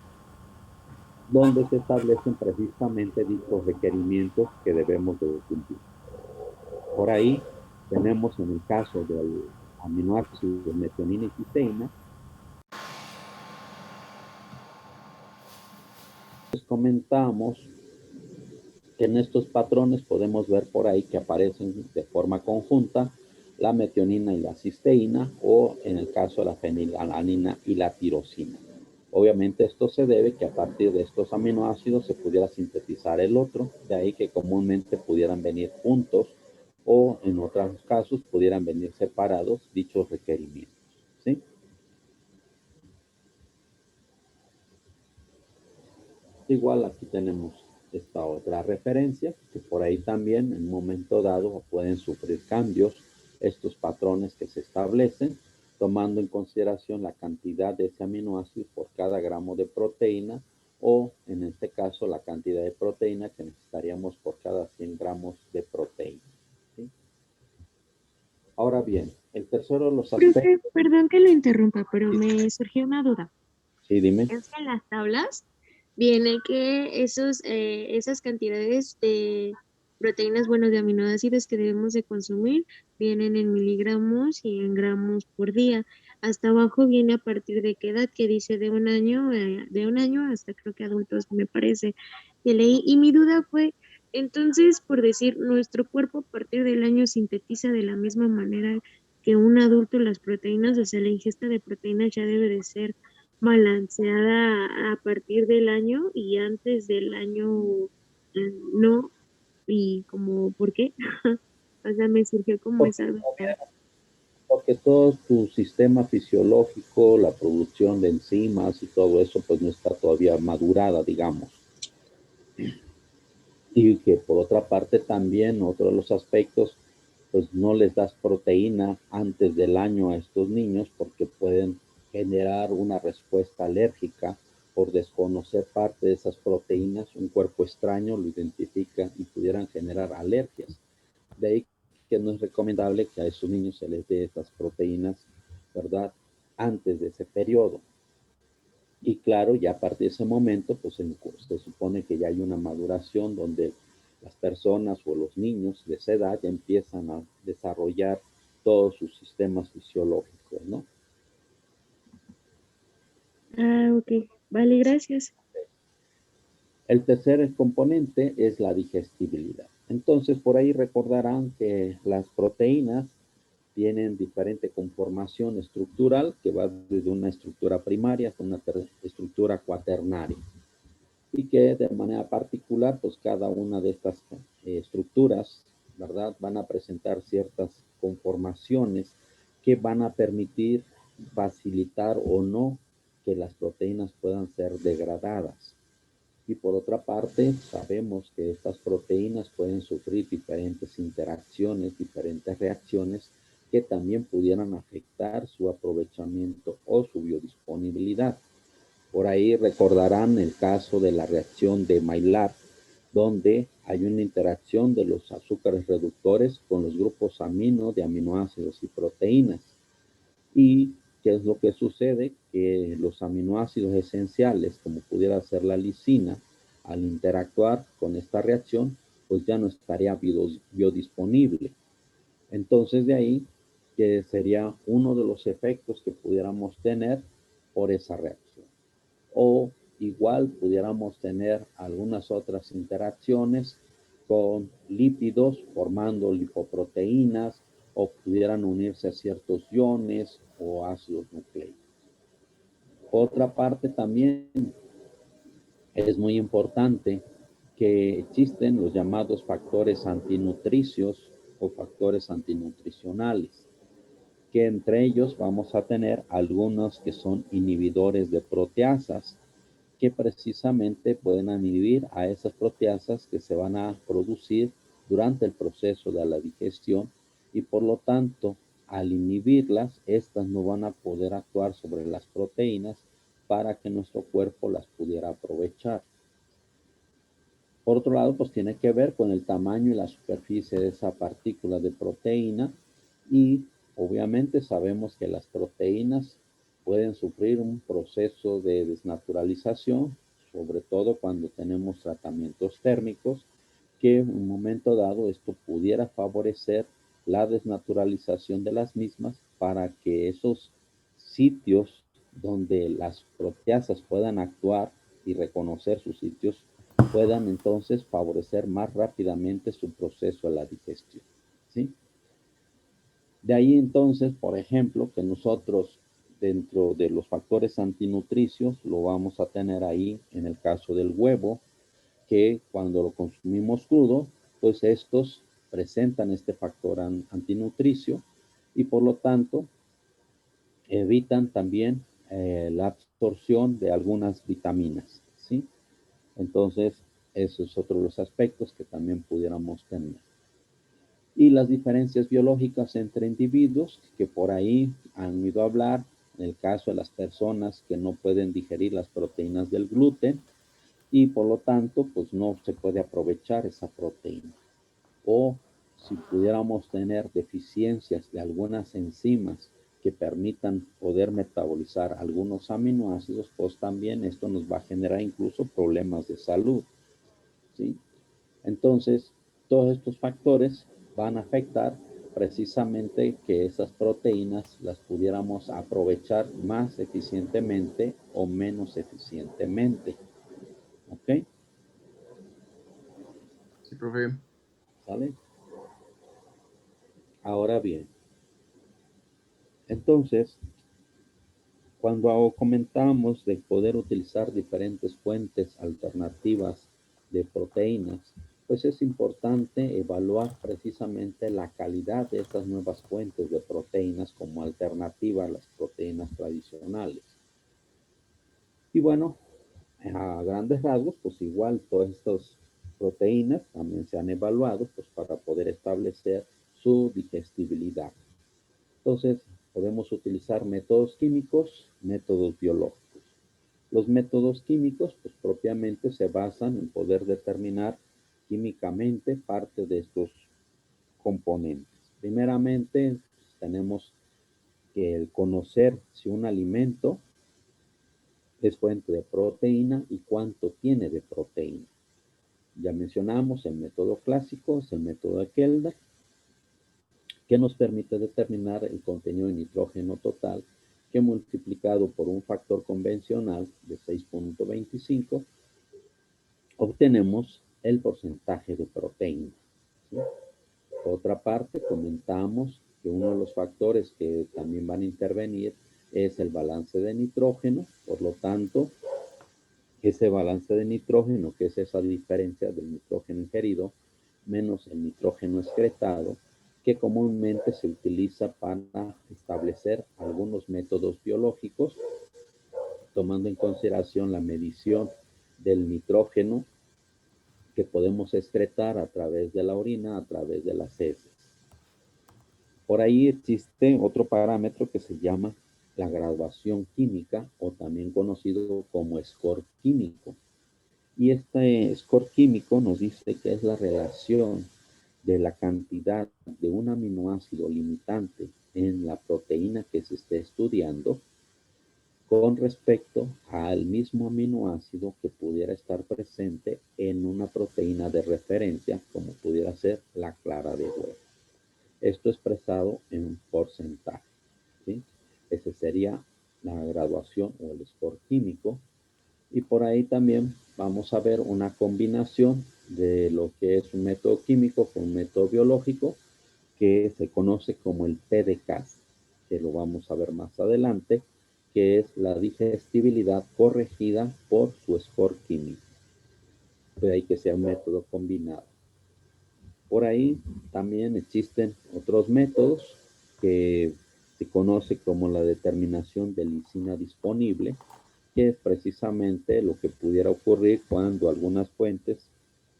donde se establecen precisamente dichos requerimientos que debemos de cumplir. Por ahí tenemos en el caso del aminoácido metionina y cisteína, les comentamos que en estos patrones podemos ver por ahí que aparecen de forma conjunta la metionina y la cisteína, o en el caso de la fenilalanina y la tirosina. Obviamente esto se debe que a partir de estos aminoácidos se pudiera sintetizar el otro, de ahí que comúnmente pudieran venir juntos o en otros casos pudieran venir separados dichos requerimientos, ¿sí? Igual aquí tenemos esta otra referencia, que por ahí también en un momento dado pueden sufrir cambios estos patrones que se establecen, tomando en consideración la cantidad de ese aminoácido por cada gramo de proteína, o en este caso la cantidad de proteína que necesitaríamos por cada 100 gramos de proteína, ¿sí? Ahora bien, el tercero de los aspectos... profe, perdón que lo interrumpa, pero me surgió una duda. Sí, dime. Es que en las tablas viene que esas cantidades de proteínas, bueno, de aminoácidos que debemos de consumir vienen en miligramos y en gramos por día. Hasta abajo viene a partir de qué edad, que dice de un año hasta creo que adultos, me parece, que leí. Y mi duda fue, entonces, por decir, nuestro cuerpo a partir del año sintetiza de la misma manera que un adulto las proteínas, o sea, la ingesta de proteínas ya debe de ser balanceada a partir del año, y antes del año no, y como, ¿por qué? O sea, me surgió como Porque, esa duda. porque todo tu sistema fisiológico, la producción de enzimas y todo eso, pues no está todavía madurada, digamos. Y que por otra parte también otro de los aspectos, pues no les das proteína antes del año a estos niños porque pueden generar una respuesta alérgica por desconocer parte de esas proteínas. Un cuerpo extraño lo identifica y pudieran generar alergias. De ahí que no es recomendable que a esos niños se les dé estas proteínas, ¿verdad? Antes de ese periodo. Y claro, ya a partir de ese momento, pues se supone que ya hay una maduración donde las personas o los niños de esa edad ya empiezan a desarrollar todos sus sistemas fisiológicos, ¿no? Ah, ok. Vale, gracias. El tercer componente es la digestibilidad. Entonces, por ahí recordarán que las proteínas tienen diferente conformación estructural, que va desde una estructura primaria hasta una estructura cuaternaria. Y que de manera particular, pues cada una de estas estructuras, ¿verdad? Van a presentar ciertas conformaciones que van a permitir facilitar o no que las proteínas puedan ser degradadas. Y por otra parte, sabemos que estas proteínas pueden sufrir diferentes interacciones, diferentes reacciones que también pudieran afectar su aprovechamiento o su biodisponibilidad. Por ahí recordarán el caso de la reacción de Maillard, donde hay una interacción de los azúcares reductores con los grupos amino de aminoácidos y proteínas. ¿Y qué es lo que sucede? Que los aminoácidos esenciales, como pudiera ser la lisina, al interactuar con esta reacción, pues ya no estaría biodisponible. Entonces de ahí que sería uno de los efectos que pudiéramos tener por esa reacción. O igual pudiéramos tener algunas otras interacciones con lípidos formando lipoproteínas o pudieran unirse a ciertos iones o ácidos nucleicos. Otra parte también es muy importante que existen los llamados factores antinutricios o factores antinutricionales, que entre ellos vamos a tener algunos que son inhibidores de proteasas, que precisamente pueden inhibir a esas proteasas que se van a producir durante el proceso de la digestión y por lo tanto, al inhibirlas, estas no van a poder actuar sobre las proteínas para que nuestro cuerpo las pudiera aprovechar. Por otro lado, pues tiene que ver con el tamaño y la superficie de esa partícula de proteína y obviamente sabemos que las proteínas pueden sufrir un proceso de desnaturalización, sobre todo cuando tenemos tratamientos térmicos, que en un momento dado esto pudiera favorecer la desnaturalización de las mismas para que esos sitios donde las proteasas puedan actuar y reconocer sus sitios puedan entonces favorecer más rápidamente su proceso de la digestión, ¿sí? De ahí entonces, por ejemplo, que nosotros dentro de los factores antinutricios lo vamos a tener ahí en el caso del huevo, que cuando lo consumimos crudo, pues estos presentan este factor antinutricio y por lo tanto evitan también la absorción de algunas vitaminas, ¿sí? Entonces, eso es otro de los aspectos que también pudiéramos tener. Y las diferencias biológicas entre individuos, que por ahí han ido a hablar, en el caso de las personas que no pueden digerir las proteínas del gluten y por lo tanto, pues no se puede aprovechar esa proteína. O si pudiéramos tener deficiencias de algunas enzimas que permitan poder metabolizar algunos aminoácidos, pues también esto nos va a generar incluso problemas de salud, ¿sí? Entonces, todos estos factores van a afectar precisamente que esas proteínas las pudiéramos aprovechar más eficientemente o menos eficientemente. ¿Ok? Sí, profe. ¿Sale? Ahora bien, entonces, cuando comentamos de poder utilizar diferentes fuentes alternativas de proteínas, pues es importante evaluar precisamente la calidad de estas nuevas fuentes de proteínas como alternativa a las proteínas tradicionales. Y bueno, a grandes rasgos, pues igual todas estas proteínas también se han evaluado pues para poder establecer su digestibilidad. Entonces, podemos utilizar métodos químicos, métodos biológicos. Los métodos químicos, pues propiamente se basan en poder determinar químicamente parte de estos componentes. Primeramente, tenemos que el conocer si un alimento es fuente de proteína y cuánto tiene de proteína. Ya mencionamos el método clásico, es el método de Kjeldahl, que nos permite determinar el contenido de nitrógeno total, que multiplicado por un factor convencional de 6.25, obtenemos el porcentaje de proteína. ¿Sí? Por otra parte, comentamos que uno de los factores que también van a intervenir es el balance de nitrógeno. Por lo tanto, ese balance de nitrógeno, que es esa diferencia del nitrógeno ingerido menos el nitrógeno excretado, que comúnmente se utiliza para establecer algunos métodos biológicos, tomando en consideración la medición del nitrógeno que podemos excretar a través de la orina, a través de las heces. Por ahí existe otro parámetro que se llama la graduación química, o también conocido como score químico. Y este score químico nos dice que es la relación de la cantidad de un aminoácido limitante en la proteína que se esté estudiando con respecto al mismo aminoácido que pudiera estar presente en una proteína de referencia, como pudiera ser la clara de huevo. Esto expresado en un porcentaje, ¿sí? Ese sería la graduación o el score químico. Y por ahí también vamos a ver una combinación de lo que es un método químico con un método biológico, que se conoce como el PDCAAS, que lo vamos a ver más adelante, que es la digestibilidad corregida por su score químico. De ahí que sea un método combinado. Por ahí también existen otros métodos que se conoce como la determinación de lisina disponible, que es precisamente lo que pudiera ocurrir cuando algunas fuentes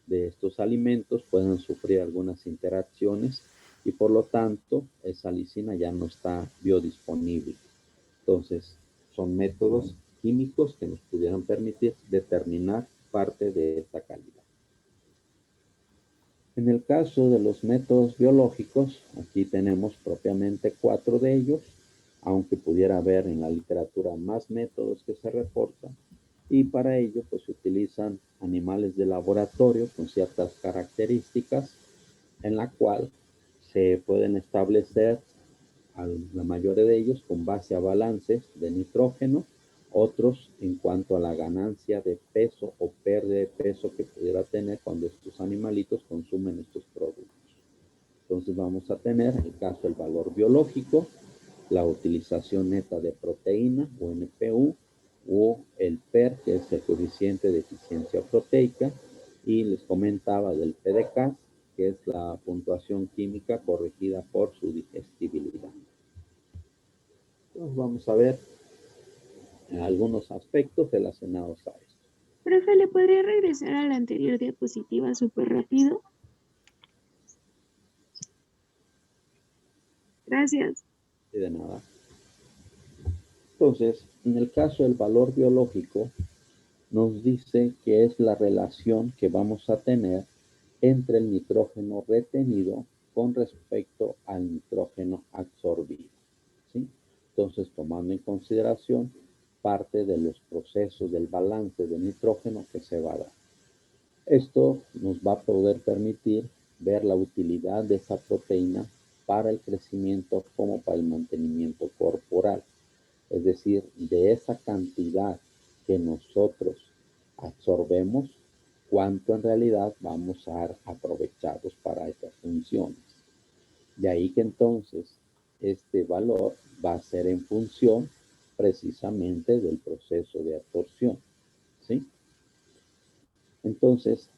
de estos alimentos puedan sufrir algunas interacciones y por lo tanto esa lisina ya no está biodisponible. Entonces, son métodos químicos que nos pudieran permitir determinar parte de esta calidad. En el caso de los métodos biológicos, aquí tenemos propiamente 4 de ellos, aunque pudiera haber en la literatura más métodos que se reportan, y para ello pues se utilizan animales de laboratorio con ciertas características en la cual se pueden establecer la mayoría de ellos con base a balances de nitrógeno, otros en cuanto a la ganancia de peso o pérdida de peso que pudiera tener cuando estos animalitos consumen estos productos. Entonces vamos a tener en el caso del valor biológico, la utilización neta de proteína o NPU, o el PER, que es el coeficiente de eficiencia proteica, y les comentaba del PDCAAS, que es la puntuación química corregida por su digestibilidad. Entonces vamos a ver algunos aspectos relacionados a esto. Profe, ¿le podría regresar a la anterior diapositiva súper rápido? Gracias. Y de nada. Entonces, en el caso del valor biológico, nos dice que es la relación que vamos a tener entre el nitrógeno retenido con respecto al nitrógeno absorbido, ¿sí? Entonces, tomando en consideración parte de los procesos del balance de nitrógeno que se va a dar. Esto nos va a poder permitir ver la utilidad de esa proteína para el crecimiento como para el mantenimiento corporal. Es decir, de esa cantidad que nosotros absorbemos, cuánto en realidad vamos a dar aprovechados para estas funciones. De ahí que entonces este valor va a ser en función precisamente del proceso de absorción, ¿sí? Entonces,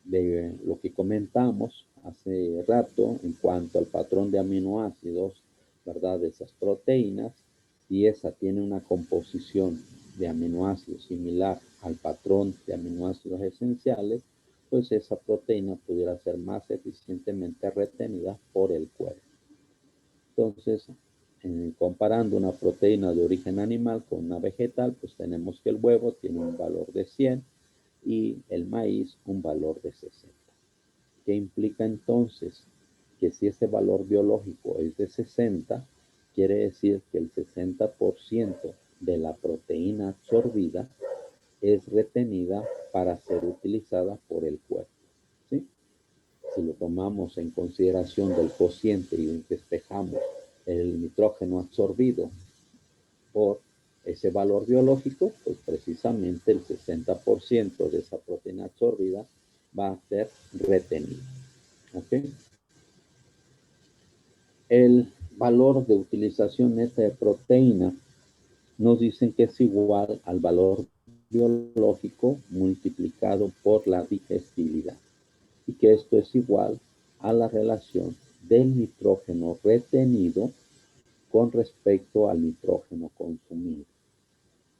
de lo que comentamos hace rato en cuanto al patrón de aminoácidos, ¿verdad? De esas proteínas, si esa tiene una composición de aminoácidos similar al patrón de aminoácidos esenciales, pues esa proteína pudiera ser más eficientemente retenida por el cuerpo. Entonces, comparando una proteína de origen animal con una vegetal, pues tenemos que el huevo tiene un valor de 100 y el maíz un valor de 60. ¿Qué implica entonces? Que si ese valor biológico es de 60, quiere decir que el 60% de la proteína absorbida es retenida para ser utilizada por el cuerpo, ¿sí? Si lo tomamos en consideración del cociente y despejamos el nitrógeno absorbido por ese valor biológico, pues precisamente el 60% de esa proteína absorbida va a ser retenida. ¿Ok? El valor de utilización neta de proteína nos dicen que es igual al valor biológico multiplicado por la digestibilidad y que esto es igual a la relación del nitrógeno retenido con respecto al nitrógeno consumido.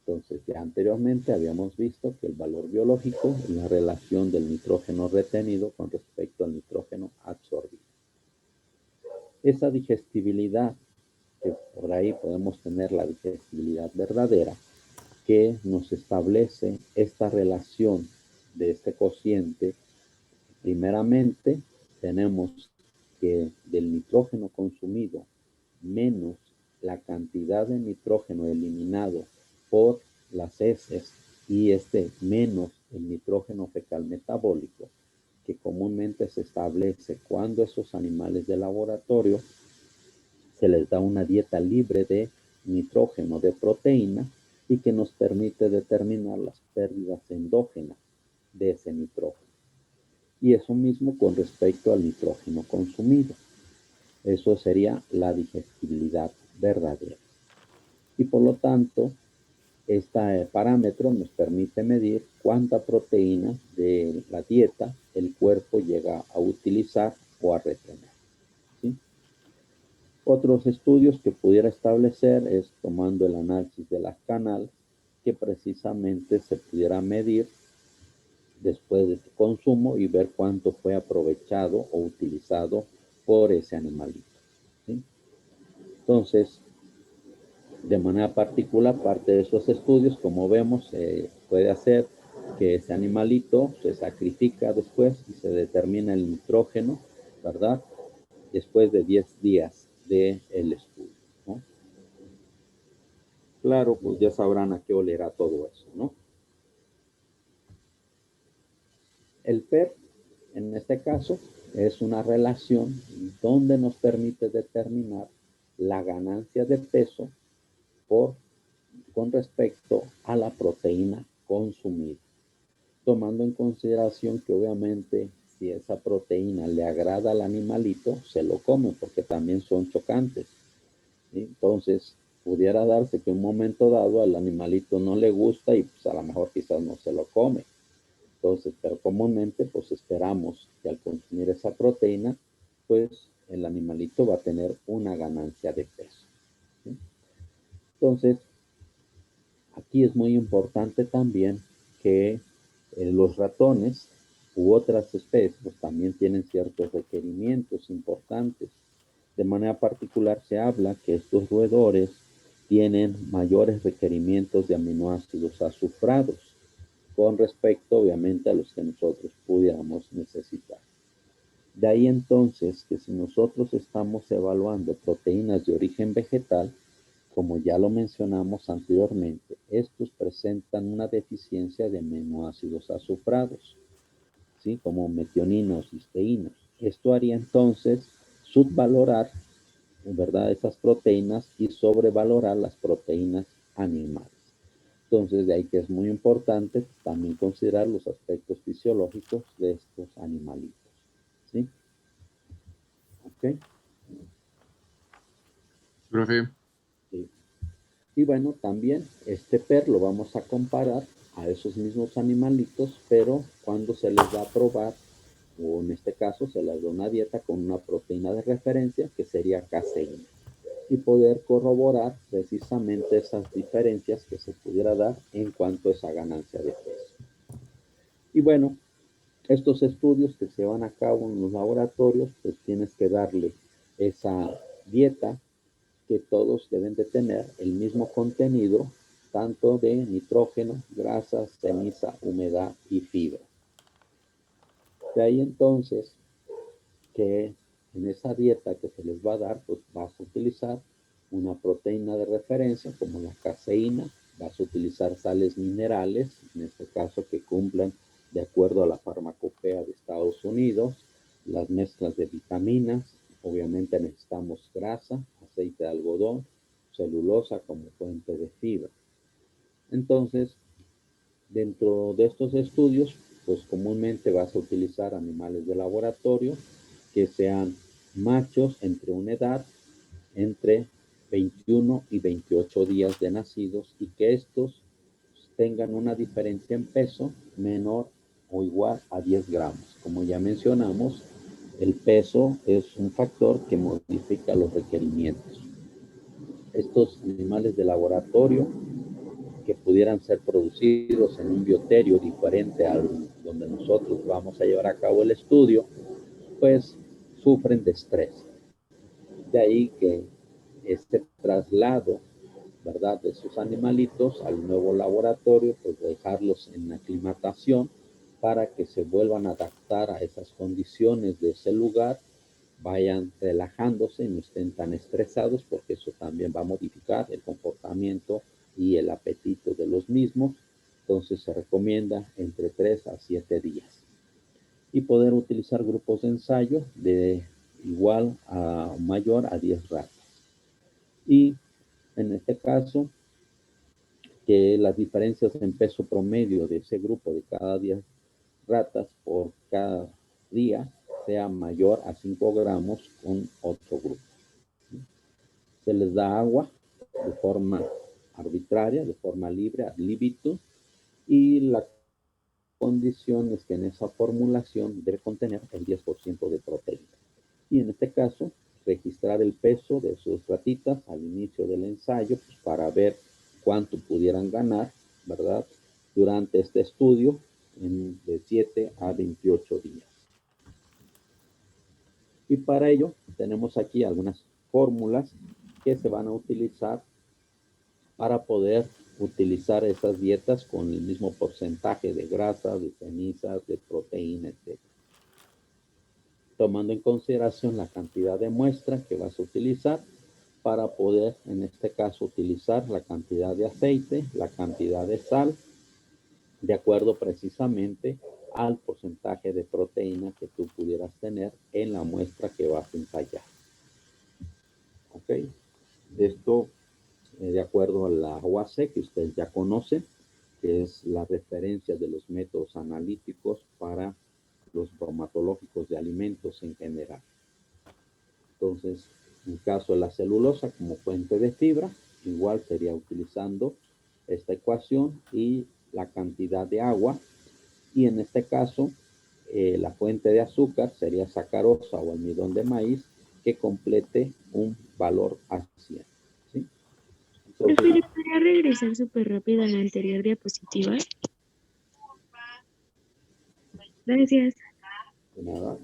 Entonces, ya anteriormente habíamos visto que el valor biológico es la relación del nitrógeno retenido con respecto al nitrógeno absorbido. Esa digestibilidad, que por ahí podemos tener la digestibilidad verdadera, que nos establece esta relación de este cociente. Primeramente, tenemos que del nitrógeno consumido menos la cantidad de nitrógeno eliminado por las heces y menos el nitrógeno fecal metabólico, que comúnmente se establece cuando esos animales de laboratorio se les da una dieta libre de nitrógeno, de proteína, y que nos permite determinar las pérdidas endógenas de ese nitrógeno. Y eso mismo con respecto al nitrógeno consumido. Eso sería la digestibilidad verdadera. Y por lo tanto, este parámetro nos permite medir cuánta proteína de la dieta el cuerpo llega a utilizar o a retener. ¿Sí? Otros estudios que pudiera establecer es tomando el análisis de las canal, que precisamente se pudiera medir después de su consumo y ver cuánto fue aprovechado o utilizado por ese animalito. ¿Sí? Entonces, de manera particular, parte de esos estudios, como vemos, puede hacer que ese animalito se sacrifica después y se determina el nitrógeno, ¿verdad? Después de 10 días del estudio, ¿no? Claro, pues ya sabrán a qué olerá todo eso, ¿no? El PER, en este caso, es una relación donde nos permite determinar la ganancia de peso con respecto a la proteína consumida, tomando en consideración que obviamente si esa proteína le agrada al animalito, se lo come porque también son chocantes, ¿sí? Entonces, pudiera darse que en un momento dado al animalito no le gusta y pues a lo mejor quizás no se lo come. Entonces, pero comúnmente pues esperamos que al consumir esa proteína, pues el animalito va a tener una ganancia de peso, ¿sí? Entonces, aquí es muy importante también que los ratones u otras especies también tienen ciertos requerimientos importantes. De manera particular se habla que estos roedores tienen mayores requerimientos de aminoácidos azufrados con respecto obviamente a los que nosotros pudiéramos necesitar. De ahí entonces que si nosotros estamos evaluando proteínas de origen vegetal, como ya lo mencionamos anteriormente, estos presentan una deficiencia de aminoácidos azufrados, ¿sí? Como metioninos, cisteínos. Esto haría entonces subvalorar, ¿verdad?, esas proteínas y sobrevalorar las proteínas animales. Entonces, de ahí que es muy importante también considerar los aspectos fisiológicos de estos animalitos, ¿sí? ¿Ok? Profe, Sí. Y bueno, también este PER lo vamos a comparar a esos mismos animalitos, pero cuando se les va a probar, o en este caso se les da una dieta con una proteína de referencia que sería caseína, y poder corroborar precisamente esas diferencias que se pudiera dar en cuanto a esa ganancia de peso. Y bueno, Estos estudios que se van a cabo en los laboratorios, pues tienes que darle esa dieta que todos deben de tener el mismo contenido, tanto de nitrógeno, grasas, ceniza, humedad y fibra. De ahí entonces que en esa dieta que se les va a dar, pues vas a utilizar una proteína de referencia como la caseína, vas a utilizar sales minerales, en este caso que cumplan de acuerdo a la farmacopea de Estados Unidos, las mezclas de vitaminas, obviamente necesitamos grasa, aceite de algodón, celulosa como fuente de fibra. Entonces, dentro de estos estudios, pues comúnmente vas a utilizar animales de laboratorio que sean machos entre una edad entre 21 y 28 días de nacidos y que estos tengan una diferencia en peso menor o igual a 10 gramos. Como ya mencionamos, el peso es un factor que modifica los requerimientos. Estos animales de laboratorio que pudieran ser producidos en un bioterio diferente al donde nosotros vamos a llevar a cabo el estudio, pues sufren de estrés. De ahí que este traslado, ¿verdad?, de sus animalitos al nuevo laboratorio, pues dejarlos en aclimatación para que se vuelvan a adaptar a esas condiciones de ese lugar, vayan relajándose y no estén tan estresados, porque eso también va a modificar el comportamiento y el apetito de los mismos. Entonces se recomienda entre 3 a 7 días. Y poder utilizar grupos de ensayo de igual a mayor a 10 ratas. Y en este caso, que las diferencias en peso promedio de ese grupo de cada 10 ratas por cada día sea mayor a 5 gramos con otro grupo. Se les da agua de forma arbitraria, de forma libre, ad libitum, y la condición es que en esa formulación debe contener el 10% de proteína. Y en este caso, registrar el peso de sus ratitas al inicio del ensayo, pues para ver cuánto pudieran ganar, ¿verdad?, durante este estudio de 7 a 28 días. Y para ello tenemos aquí algunas fórmulas que se van a utilizar para poder utilizar esas dietas con el mismo porcentaje de grasa, de cenizas, de proteína, etc. Tomando en consideración la cantidad de muestra que vas a utilizar para poder, en este caso, utilizar la cantidad de aceite, la cantidad de sal, de acuerdo precisamente al porcentaje de proteína que tú pudieras tener en la muestra que vas a ensayar. ¿Ok? Esto de acuerdo a la UAC, que ustedes ya conocen, que es la referencia de los métodos analíticos para los bromatológicos de alimentos en general. Entonces, en caso de la celulosa como fuente de fibra, igual sería utilizando esta ecuación y la cantidad de agua, y en este caso, la fuente de azúcar sería sacarosa o almidón de maíz que complete un valor a 100. ¿Sí? Entonces, Profe, ¿podría regresar súper rápido a la anterior diapositiva? Gracias. nada.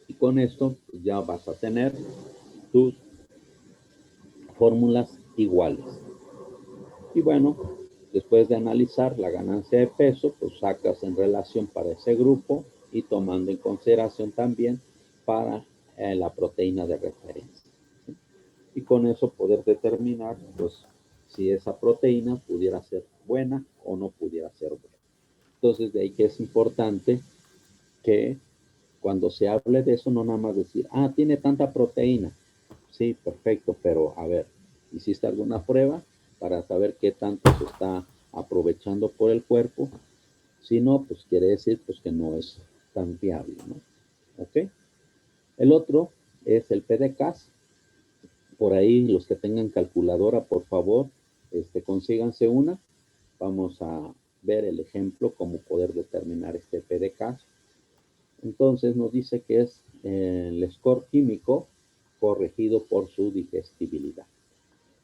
Y con esto ya vas a tener tus fórmulas iguales. Y bueno, después de analizar la ganancia de peso, pues sacas en relación para ese grupo y tomando en consideración también para la proteína de referencia. ¿Sí? Y con eso poder determinar, pues, si esa proteína pudiera ser buena o no pudiera ser buena. Entonces, de ahí que es importante que cuando se hable de eso, no nada más decir, ah, tiene tanta proteína. Sí, perfecto, pero a ver, ¿hiciste alguna prueba para saber qué tanto se está aprovechando por el cuerpo? Si no, pues quiere decir pues que no es tan fiable, ¿no? ¿Ok? El otro es el PDCAS. Por ahí, los que tengan calculadora, por favor, consíganse una. Vamos a ver el ejemplo, cómo poder determinar este PDCAS. Entonces nos dice que es el score químico corregido por su digestibilidad.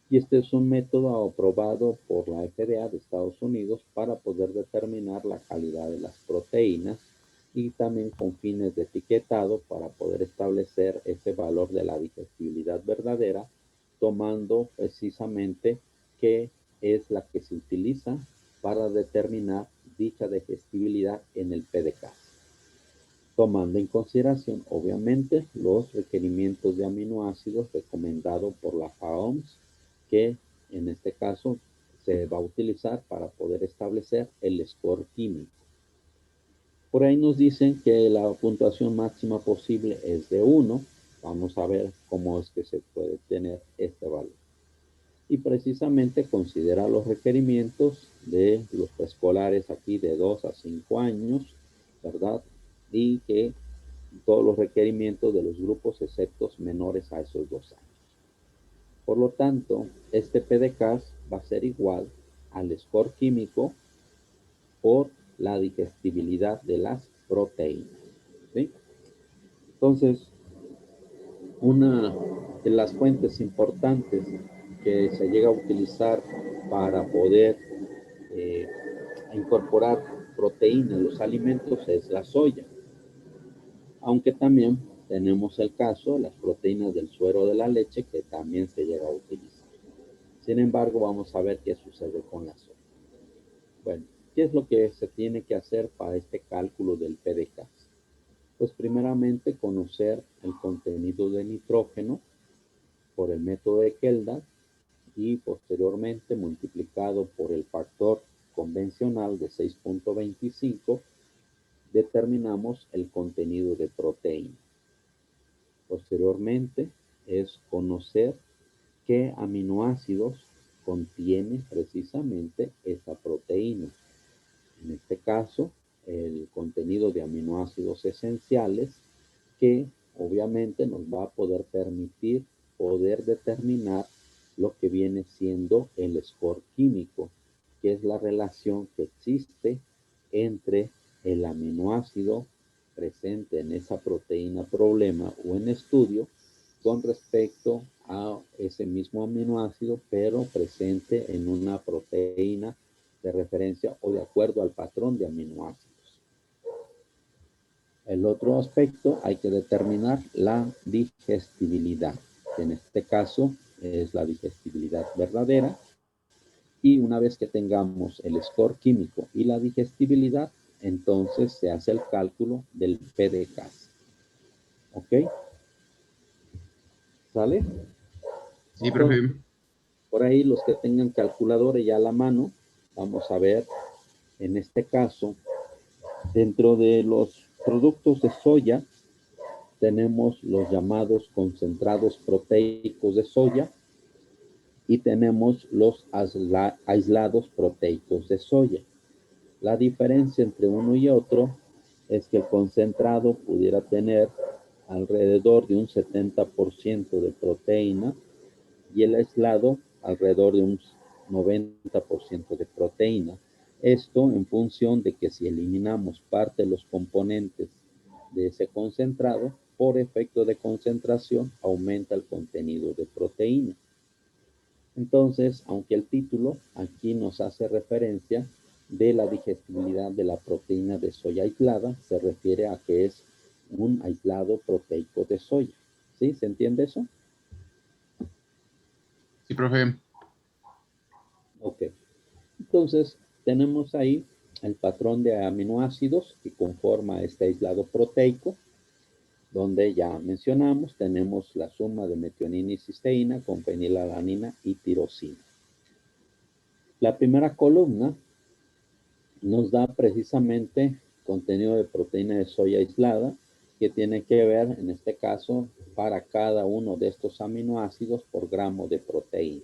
Y este es un método aprobado por la FDA de Estados Unidos para poder determinar la calidad de las proteínas y también con fines de etiquetado para poder establecer ese valor de la digestibilidad verdadera, tomando precisamente qué es la que se utiliza para determinar dicha digestibilidad en el PDCAAS, tomando en consideración obviamente los requerimientos de aminoácidos recomendados por la FAOMS, que en este caso se va a utilizar para poder establecer el score químico. Por ahí nos dicen que la puntuación máxima posible es de 1. Vamos a ver cómo es que se puede tener este valor. Y precisamente considera los requerimientos de los preescolares aquí de 2 a 5 años, ¿verdad? Y que todos los requerimientos de los grupos excepto menores a esos 2 años. Por lo tanto, este PDCAAS va a ser igual al score químico por la digestibilidad de las proteínas, ¿sí? Entonces, una de las fuentes importantes que se llega a utilizar para poder incorporar proteína en los alimentos es la soya, aunque también tenemos el caso de las proteínas del suero de la leche que también se llega a utilizar. Sin embargo, vamos a ver qué sucede con la soya. Bueno, ¿qué es lo que se tiene que hacer para este cálculo del PDCAAS? Pues primeramente conocer el contenido de nitrógeno por el método de Kelda y posteriormente multiplicado por el factor convencional de 6.25 determinamos el contenido de proteína. Posteriormente es conocer qué aminoácidos contiene precisamente esa proteína. En este caso, el contenido de aminoácidos esenciales que obviamente nos va a poder permitir poder determinar lo que viene siendo el score químico, que es la relación que existe entre el aminoácido presente en esa proteína problema o en estudio con respecto a ese mismo aminoácido, pero presente en una proteína de referencia o de acuerdo al patrón de aminoácidos. El otro aspecto, hay que determinar la digestibilidad, que en este caso es la digestibilidad verdadera. Y una vez que tengamos el score químico y la digestibilidad, entonces se hace el cálculo del PDCAAS. ¿Ok? ¿Sale? Sí, profe. Por ahí los que tengan calculadora ya a la mano, vamos a ver, en este caso, dentro de los productos de soya, tenemos los llamados concentrados proteicos de soya y tenemos los aislados proteicos de soya. La diferencia entre uno y otro es que el concentrado pudiera tener alrededor de un 70% de proteína y el aislado alrededor de un 90% de proteína. Esto en función de que si eliminamos parte de los componentes de ese concentrado, por efecto de concentración aumenta el contenido de proteína. Entonces, aunque el título aquí nos hace referencia de la digestibilidad de la proteína de soya aislada, se refiere a que es un aislado proteico de soya. ¿Sí? ¿Se entiende eso? Sí, profe. Ok. Entonces, tenemos ahí el patrón de aminoácidos que conforma este aislado proteico, donde ya mencionamos, tenemos la suma de metionina y cisteína con fenilalanina y tirosina. La primera columna nos da precisamente contenido de proteína de soya aislada, que tiene que ver, en este caso, para cada uno de estos aminoácidos por gramo de proteína.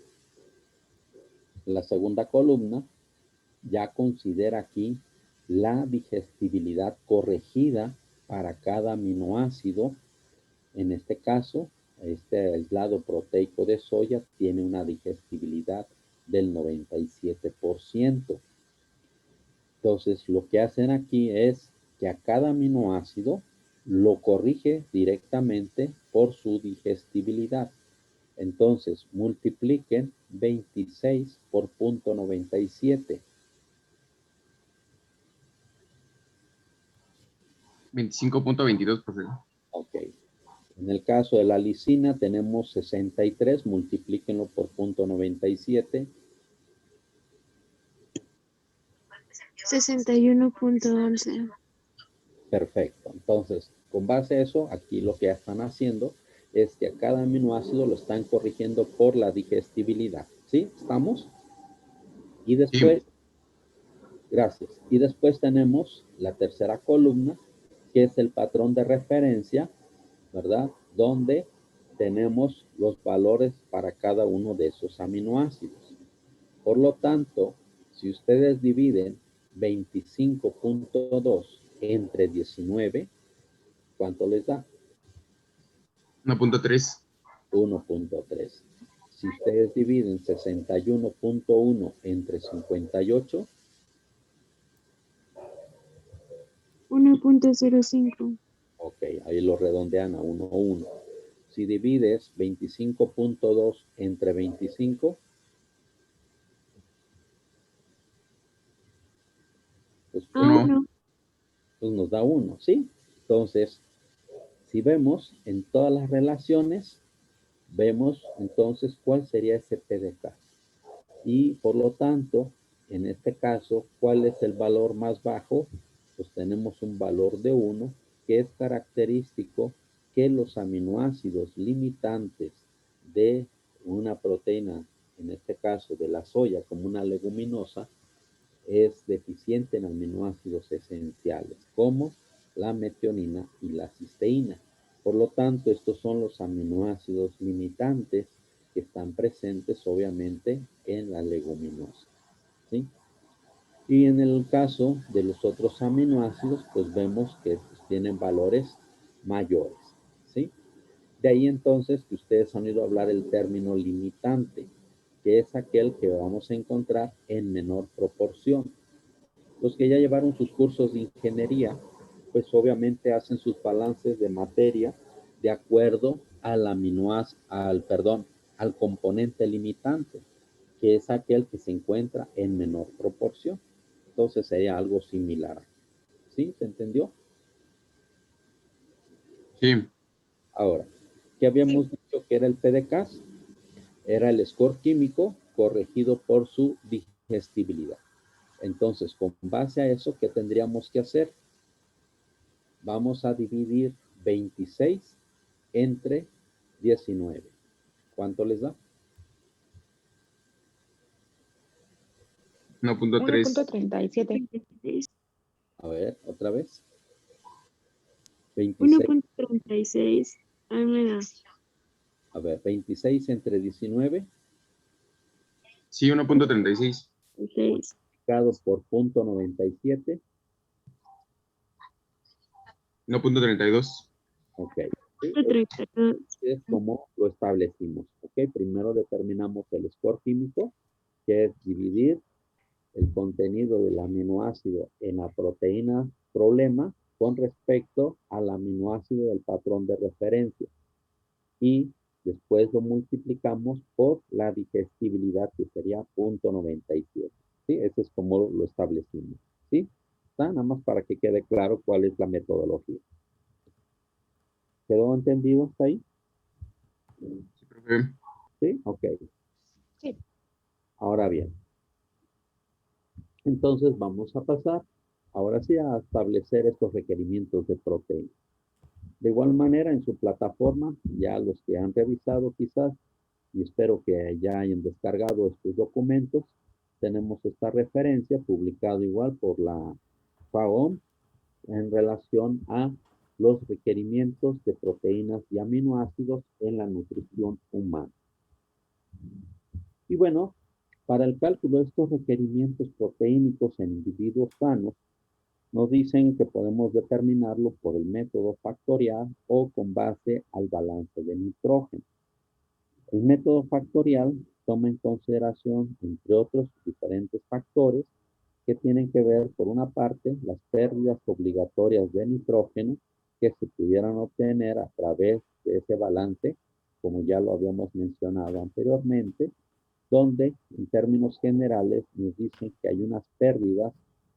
La segunda columna ya considera aquí la digestibilidad corregida para cada aminoácido. En este caso, este aislado proteico de soya tiene una digestibilidad del 97%. Entonces, lo que hacen aquí es que a cada aminoácido lo corrige directamente por su digestibilidad. Entonces, multipliquen 26 por 0.97. 25.22%. Ok. En el caso de la lisina tenemos 63, multiplíquenlo por 0.97. 61.11. Perfecto. Entonces, con base a eso, aquí lo que ya están haciendo es que a cada aminoácido lo están corrigiendo por la digestibilidad. ¿Sí? ¿Estamos? Y después, Sí. gracias. Y después tenemos la tercera columna, que es el patrón de referencia, ¿verdad? Donde tenemos los valores para cada uno de esos aminoácidos. Por lo tanto, si ustedes dividen 25.2 entre 19, ¿cuánto les da? 1.3. 1.3. Si ustedes dividen 61.1 entre 58, 1.05. ok, ahí lo redondean a 1.1. Si divides 25.2 entre 25, pues, Ah, 1. no. pues nos da 1, ¿sí? Entonces, si vemos en todas las relaciones, vemos entonces cuál sería ese PDK. Y por lo tanto, en este caso, ¿cuál es el valor más bajo? Pues tenemos un valor de 1, que es característico que los aminoácidos limitantes de una proteína, en este caso de la soya como una leguminosa, es deficiente en aminoácidos esenciales, como la metionina y la cisteína. Por lo tanto, estos son los aminoácidos limitantes que están presentes, obviamente, en la leguminosa, ¿sí? Y en el caso de los otros aminoácidos, pues vemos que pues, tienen valores mayores, ¿sí? De ahí entonces que ustedes han oído hablar el término limitante, que es aquel que vamos a encontrar en menor proporción. Los que ya llevaron sus cursos de ingeniería, pues obviamente hacen sus balances de materia de acuerdo al al componente limitante, que es aquel que se encuentra en menor proporción. Entonces sería algo similar. ¿Sí? ¿Se entendió? Sí. Ahora, ¿qué habíamos dicho que era el PDCAS? Era el score químico corregido por su digestibilidad. Entonces, con base a eso, ¿qué tendríamos que hacer? Vamos a dividir 26 entre 19. ¿Cuánto les da? 1.3. 1.37. A ver, otra vez. 26. 1.36. Ay, me da. A ver, 26 entre 19 Sí, 1.36. 6. multiplicado por 0.97. 1.32. Ok. ¿Sí? 32. Es como lo establecimos. Ok, primero determinamos el score químico, que es dividir el contenido del aminoácido en la proteína problema con respecto al aminoácido del patrón de referencia. Y después lo multiplicamos por la digestibilidad, que sería 0.97. ¿Sí? Ese es como lo establecimos. ¿Sí? ¿Está? Nada más para que quede claro cuál es la metodología. ¿Quedó entendido hasta ahí? Sí, profe. ¿Sí? Ok. Sí. Ahora bien, entonces vamos a pasar, ahora sí, a establecer estos requerimientos de proteína. De igual manera, en su plataforma, ya los que han revisado quizás, y espero que ya hayan descargado estos documentos, tenemos esta referencia publicada igual por la FAO en relación a los requerimientos de proteínas y aminoácidos en la nutrición humana. Y bueno, para el cálculo de estos requerimientos proteínicos en individuos sanos, nos dicen que podemos determinarlo por el método factorial o con base al balance de nitrógeno. El método factorial toma en consideración, entre otros, diferentes factores que tienen que ver, por una parte, las pérdidas obligatorias de nitrógeno que se pudieran obtener a través de ese balance, como ya lo habíamos mencionado anteriormente, donde en términos generales nos dicen que hay unas pérdidas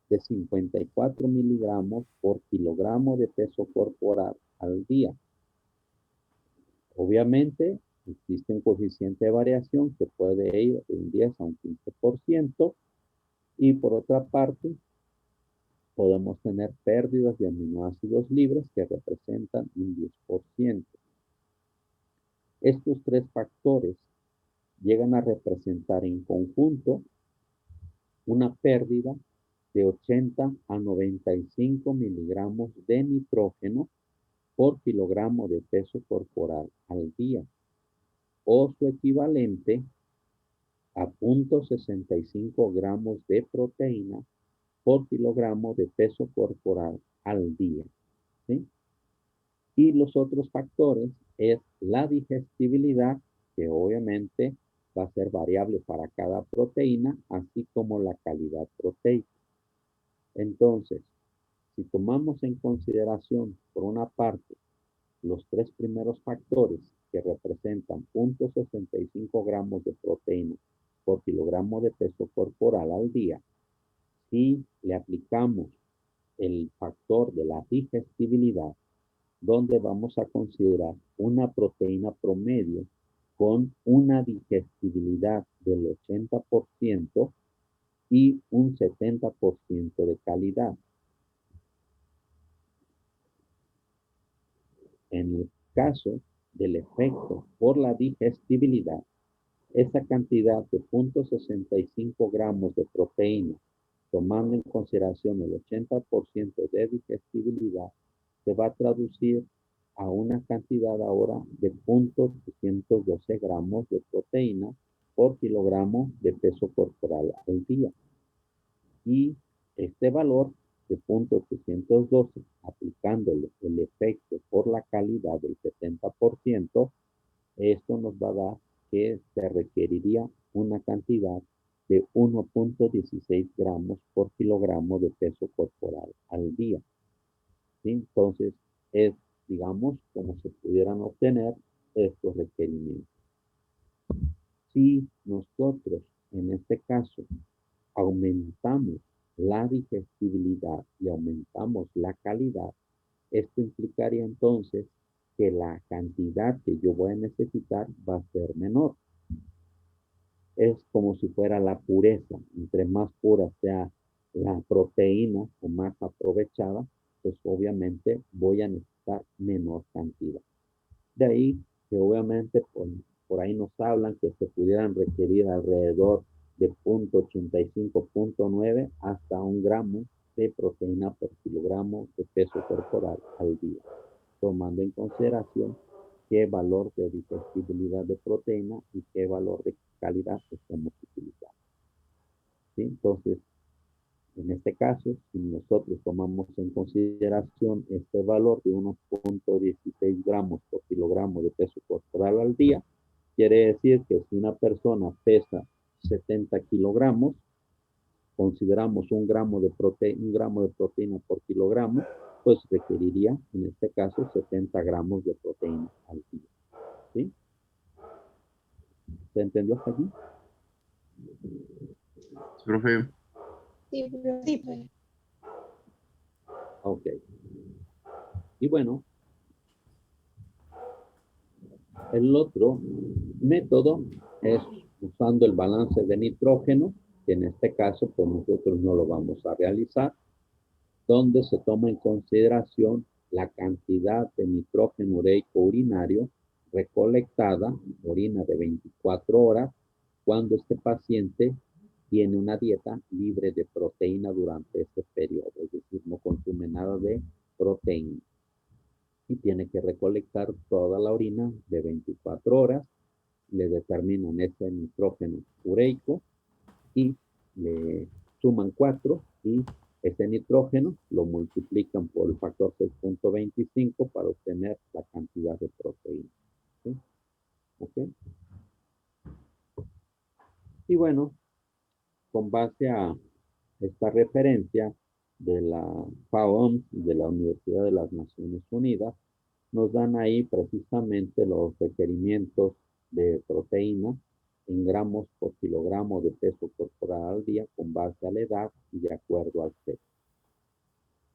de 54 miligramos por kilogramo de peso corporal al día. Obviamente, existe un coeficiente de variación que puede ir de un 10 a un 15%, y por otra parte, podemos tener pérdidas de aminoácidos libres que representan un 10%. Estos tres factores llegan a representar en conjunto una pérdida de 80 a 95 miligramos de nitrógeno por kilogramo de peso corporal al día, o su equivalente a 0.65 gramos de proteína por kilogramo de peso corporal al día, ¿sí? Y los otros factores es la digestibilidad, que obviamente va a ser variable para cada proteína, así como la calidad proteica. Entonces, si tomamos en consideración, por una parte, los tres primeros factores que representan 0.65 gramos de proteína por kilogramo de peso corporal al día, si le aplicamos el factor de la digestibilidad, donde vamos a considerar una proteína promedio con una digestibilidad del 80% y un 70% de calidad. En el caso del efecto por la digestibilidad, esa cantidad de 0.65 gramos de proteína, tomando en consideración el 80% de digestibilidad, se va a traducir a una cantidad ahora de 0.312 gramos de proteína por kilogramo de peso corporal al día. Y este valor de 0.312, aplicándole el efecto por la calidad del 70%, esto nos va a dar que se requeriría una cantidad de 1.16 gramos por kilogramo de peso corporal al día. ¿Sí? Entonces, es, digamos, como se pudieran obtener estos requerimientos. Si nosotros, en este caso, aumentamos la digestibilidad y aumentamos la calidad, esto implicaría entonces que la cantidad que yo voy a necesitar va a ser menor. Es como si fuera la pureza. Entre más pura sea la proteína o más aprovechada, pues obviamente voy a necesitar menor cantidad. De ahí que obviamente por ahí nos hablan que se pudieran requerir alrededor de 0.85, 0.9 hasta 1 gramo de proteína por kilogramo de peso corporal al día, tomando en consideración qué valor de digestibilidad de proteína y qué valor de calidad estamos utilizando. ¿Sí? Entonces, en este caso, si nosotros tomamos en consideración este valor de 1.16 gramos por kilogramo de peso corporal al día, quiere decir que si una persona pesa 70 kilogramos, consideramos un gramo de proteína por kilogramo, pues requeriría, en este caso, 70 gramos de proteína al día. ¿Sí? ¿Se entendió hasta aquí? Profe, Sí, profe. Ok. Y bueno, el otro método es usando el balance de nitrógeno, que en este caso pues nosotros no lo vamos a realizar, donde se toma en consideración la cantidad de nitrógeno ureico urinario recolectada, orina de 24 horas, cuando este paciente tiene una dieta libre de proteína durante este periodo, es decir, no consume nada de proteína. Y tiene que recolectar toda la orina de 24 horas, le determinan ese nitrógeno ureico y le suman 4 y ese nitrógeno lo multiplican por el factor 6.25 para obtener la cantidad de proteína. ¿Sí? ¿Ok? Y bueno, con base a esta referencia de la FAO, de la Universidad de las Naciones Unidas, nos dan ahí precisamente los requerimientos de proteína en gramos por kilogramo de peso corporal al día con base a la edad y de acuerdo al sexo.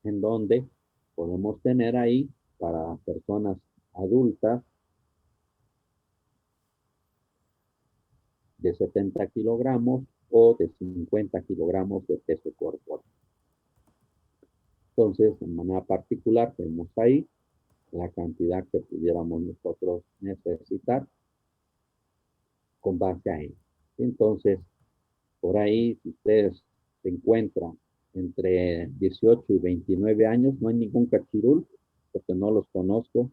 En donde podemos tener ahí para personas adultas de 70 kilogramos o de 50 kilogramos de peso corporal. Entonces, de manera particular, tenemos ahí la cantidad que pudiéramos nosotros necesitar con base a él. Entonces, por ahí, si ustedes se encuentran entre 18 y 29 años, no hay ningún cachirul, porque no los conozco.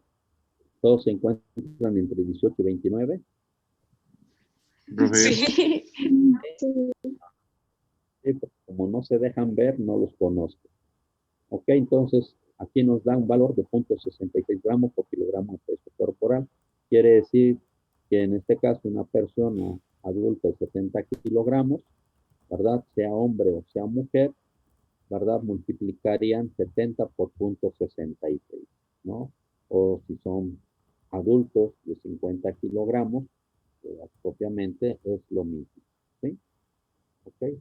Todos se encuentran entre 18 y 29. Sí. Sí, como no se dejan ver, no los conozco. Ok, entonces aquí nos da un valor de 0.66 gramos por kilogramo de peso corporal. Quiere decir que en este caso una persona adulta de 70 kilogramos, ¿verdad? Sea hombre o sea mujer, ¿verdad? Multiplicarían 70 por 0.66, ¿no? O si son adultos de 50 kilogramos, pues, propiamente es lo mismo, ¿sí? Ok.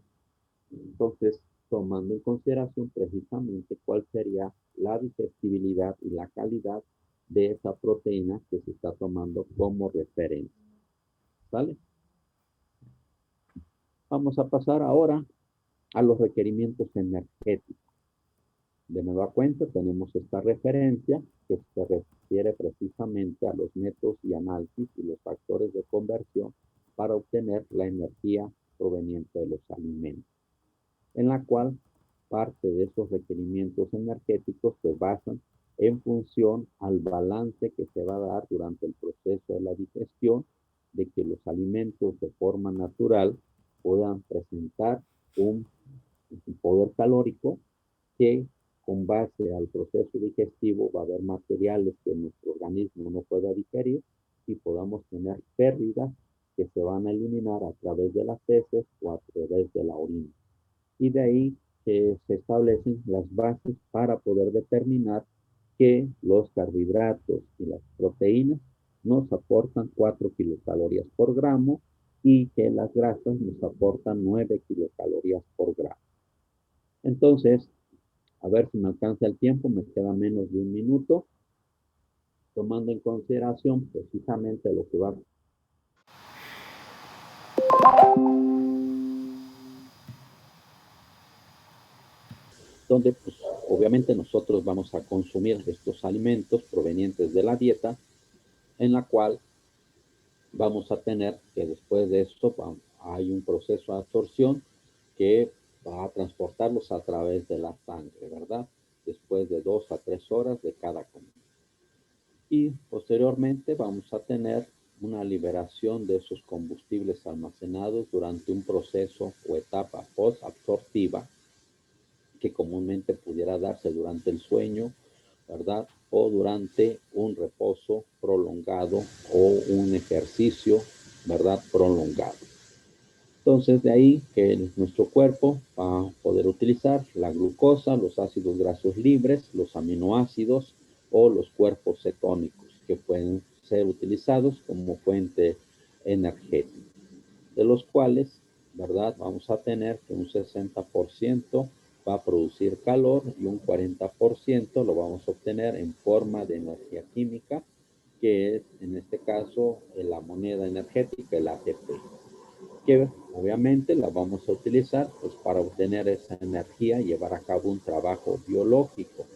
Entonces, tomando en consideración precisamente cuál sería la digestibilidad y la calidad de esa proteína que se está tomando como referencia. ¿Vale? Vamos a pasar ahora a los requerimientos energéticos. De nueva cuenta, tenemos esta referencia que se refiere precisamente a los métodos y análisis y los factores de conversión para obtener la energía proveniente de los alimentos, en la cual parte de esos requerimientos energéticos se basan en función al balance que se va a dar durante el proceso de la digestión, de que los alimentos de forma natural puedan presentar un poder calórico que con base al proceso digestivo va a haber materiales que nuestro organismo no pueda digerir y podamos tener pérdidas que se van a eliminar a través de las heces o a través de la orina. Y de ahí se establecen las bases para poder determinar que los carbohidratos y las proteínas nos aportan 4 kilocalorías por gramo y que las grasas nos aportan 9 kilocalorías por gramo. Entonces, a ver si me alcanza el tiempo, me queda menos de un minuto, tomando en consideración precisamente lo que va donde pues, obviamente nosotros vamos a consumir estos alimentos provenientes de la dieta, en la cual vamos a tener que después de esto hay un proceso de absorción que va a transportarlos a través de la sangre, ¿verdad? Después de 2 a 3 horas de cada comida. Y posteriormente vamos a tener una liberación de esos combustibles almacenados durante un proceso o etapa post-absortiva que comúnmente pudiera darse durante el sueño, ¿verdad? O durante un reposo prolongado o un ejercicio, ¿verdad? Prolongado. Entonces, de ahí que nuestro cuerpo va a poder utilizar la glucosa, los ácidos grasos libres, los aminoácidos o los cuerpos cetónicos que pueden ser utilizados como fuente energética, de los cuales, ¿verdad? Vamos a tener que un 60% va a producir calor y un 40% lo vamos a obtener en forma de energía química, que es en este caso la moneda energética, el ATP, que obviamente la vamos a utilizar pues, para obtener esa energía y llevar a cabo un trabajo biológico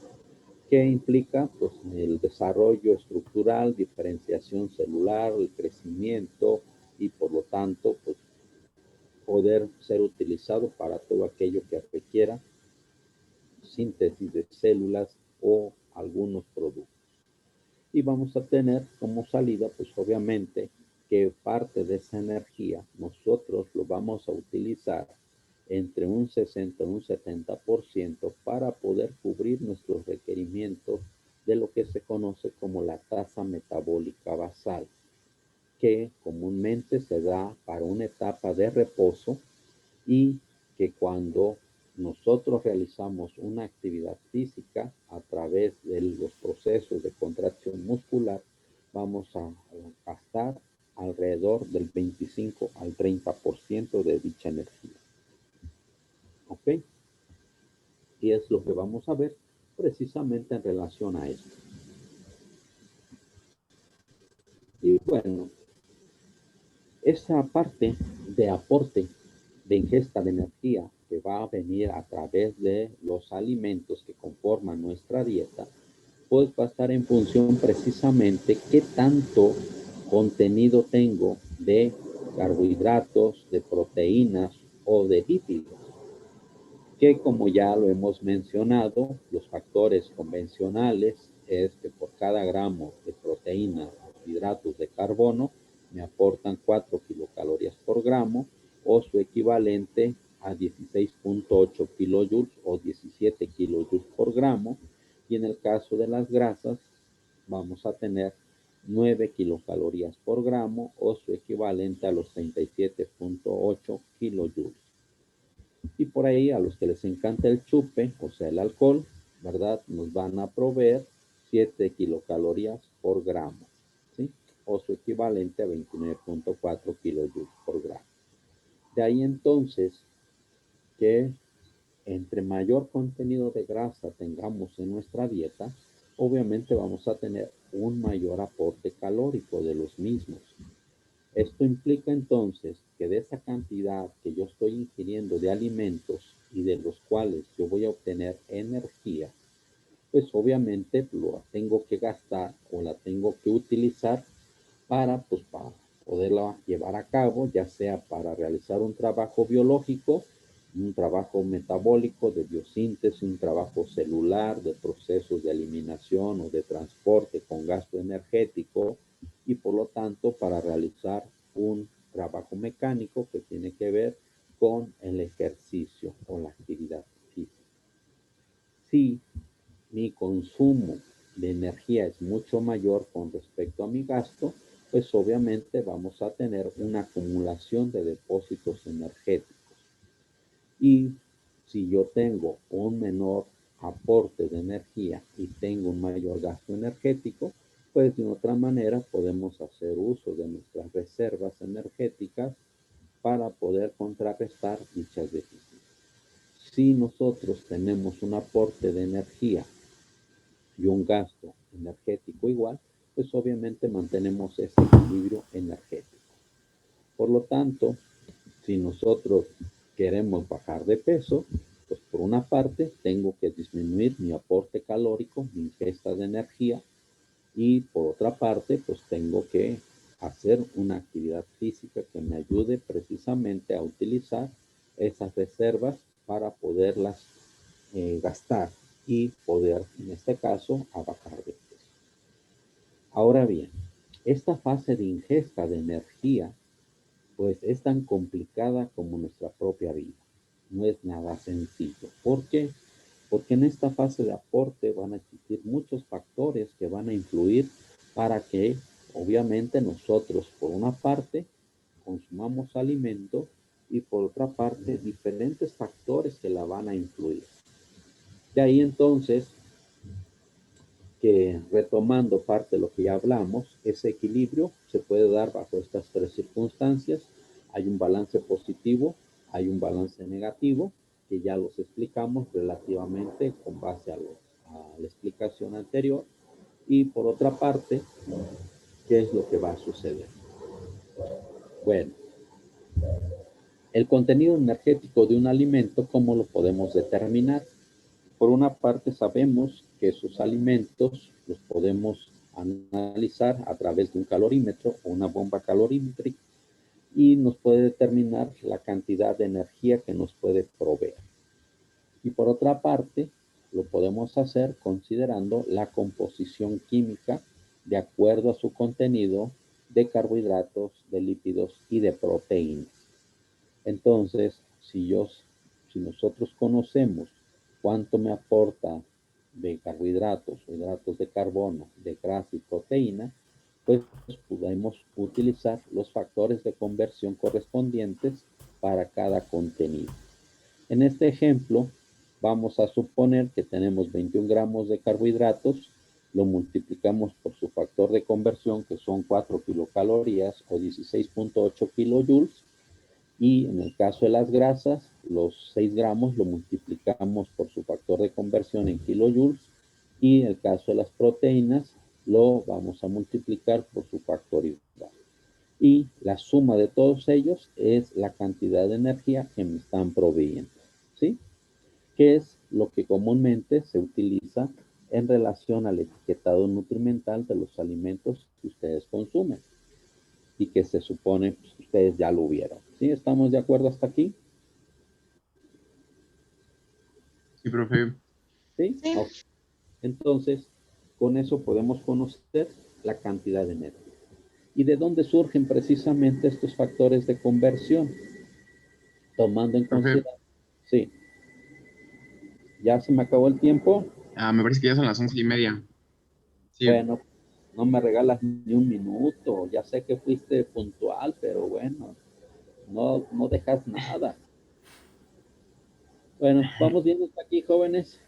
que implica pues, el desarrollo estructural, diferenciación celular, el crecimiento y por lo tanto pues, poder ser utilizado para todo aquello que requiera síntesis de células o algunos productos. Y vamos a tener como salida, pues obviamente, que parte de esa energía nosotros lo vamos a utilizar entre un 60 y un 70% para poder cubrir nuestros requerimientos de lo que se conoce como la tasa metabólica basal, que comúnmente se da para una etapa de reposo y que cuando nosotros realizamos una actividad física a través de los procesos de contracción muscular, vamos a gastar alrededor del 25 al 30% de dicha energía. ¿Ok? Y es lo que vamos a ver precisamente en relación a esto. Y bueno, esa parte de aporte de ingesta de energía que va a venir a través de los alimentos que conforman nuestra dieta, pues va a estar en función precisamente qué tanto contenido tengo de carbohidratos, de proteínas o de lípidos, que como ya lo hemos mencionado, los factores convencionales es que por cada gramo de proteína o hidratos de carbono me aportan 4 kilocalorías por gramo o su equivalente a 16.8 kilojoules o 17 kilojoules por gramo, y en el caso de las grasas vamos a tener 9 kilocalorías por gramo o su equivalente a los 37.8 kilojoules. Y por ahí a los que les encanta el chupe, o sea el alcohol, ¿verdad? Nos van a proveer 7 kilocalorías por gramo, ¿sí? O su equivalente a 29.4 kilojoules por gramo. De ahí entonces que entre mayor contenido de grasa tengamos en nuestra dieta, obviamente vamos a tener un mayor aporte calórico de los mismos. Esto implica entonces que de esa cantidad que yo estoy ingiriendo de alimentos y de los cuales yo voy a obtener energía, pues obviamente la tengo que gastar o la tengo que utilizar para poderla llevar a cabo, ya sea para realizar un trabajo biológico, un trabajo metabólico de biosíntesis, un trabajo celular de procesos de eliminación o de transporte con gasto energético, y por lo tanto para realizar un trabajo mecánico que tiene que ver con el ejercicio o la actividad física. Si mi consumo de energía es mucho mayor con respecto a mi gasto, pues obviamente vamos a tener una acumulación de depósitos energéticos. Y si yo tengo un menor aporte de energía y tengo un mayor gasto energético, pues de otra manera podemos hacer uso de nuestras reservas energéticas para poder contrarrestar dichas deficiencias. Si nosotros tenemos un aporte de energía y un gasto energético igual, pues obviamente mantenemos ese equilibrio energético. Por lo tanto, si nosotros queremos bajar de peso, pues por una parte tengo que disminuir mi aporte calórico, mi ingesta de energía, y por otra parte, pues tengo que hacer una actividad física que me ayude precisamente a utilizar esas reservas para poderlas gastar y poder, en este caso, a bajar de peso. Ahora bien, esta fase de ingesta de energía pues es tan complicada como nuestra propia vida. No es nada sencillo. ¿Por qué? Porque en esta fase de aporte van a existir muchos factores que van a influir para que, obviamente, nosotros, por una parte, consumamos alimento y por otra parte, diferentes factores que la van a influir. De ahí entonces que, retomando parte de lo que ya hablamos, ese equilibrio se puede dar bajo estas tres circunstancias. Hay un balance positivo, hay un balance negativo, que ya los explicamos relativamente con base a la explicación anterior. Y por otra parte, ¿qué es lo que va a suceder? Bueno, el contenido energético de un alimento, ¿cómo lo podemos determinar? Por una parte, sabemos que sus alimentos los podemos analizar a través de un calorímetro o una bomba calorímetrica y nos puede determinar la cantidad de energía que nos puede proveer. Y por otra parte, lo podemos hacer considerando la composición química de acuerdo a su contenido de carbohidratos, de lípidos y de proteínas. Entonces, si nosotros conocemos cuánto me aporta de carbohidratos, hidratos de carbono, de grasa y proteína, pues podemos utilizar los factores de conversión correspondientes para cada contenido. En este ejemplo, vamos a suponer que tenemos 21 gramos de carbohidratos lo multiplicamos por su factor de conversión, que son 4 kilocalorías o 16.8 kilojoules, y en el caso de las grasas, los 6 gramos lo multiplicamos por su factor de conversión en kilojoules, y en el caso de las proteínas, lo vamos a multiplicar por su factor igual. Y la suma de todos ellos es la cantidad de energía que me están proveyendo, ¿sí? Que es lo que comúnmente se utiliza en relación al etiquetado nutrimental de los alimentos que ustedes consumen y que se supone pues, que ustedes ya lo vieron. ¿Sí? ¿Estamos de acuerdo hasta aquí? Sí, profe. ¿Sí? Sí. Ok. Entonces, con eso podemos conocer la cantidad de energía. ¿Y de dónde surgen precisamente estos factores de conversión? Tomando en Profe, consideración. Sí. ¿Ya se me acabó el tiempo? me parece que ya son las 11:30. Sí, Bueno, no me regalas ni un minuto. Ya sé que fuiste puntual, pero bueno, no dejas nada. Bueno, vamos viendo hasta aquí, jóvenes.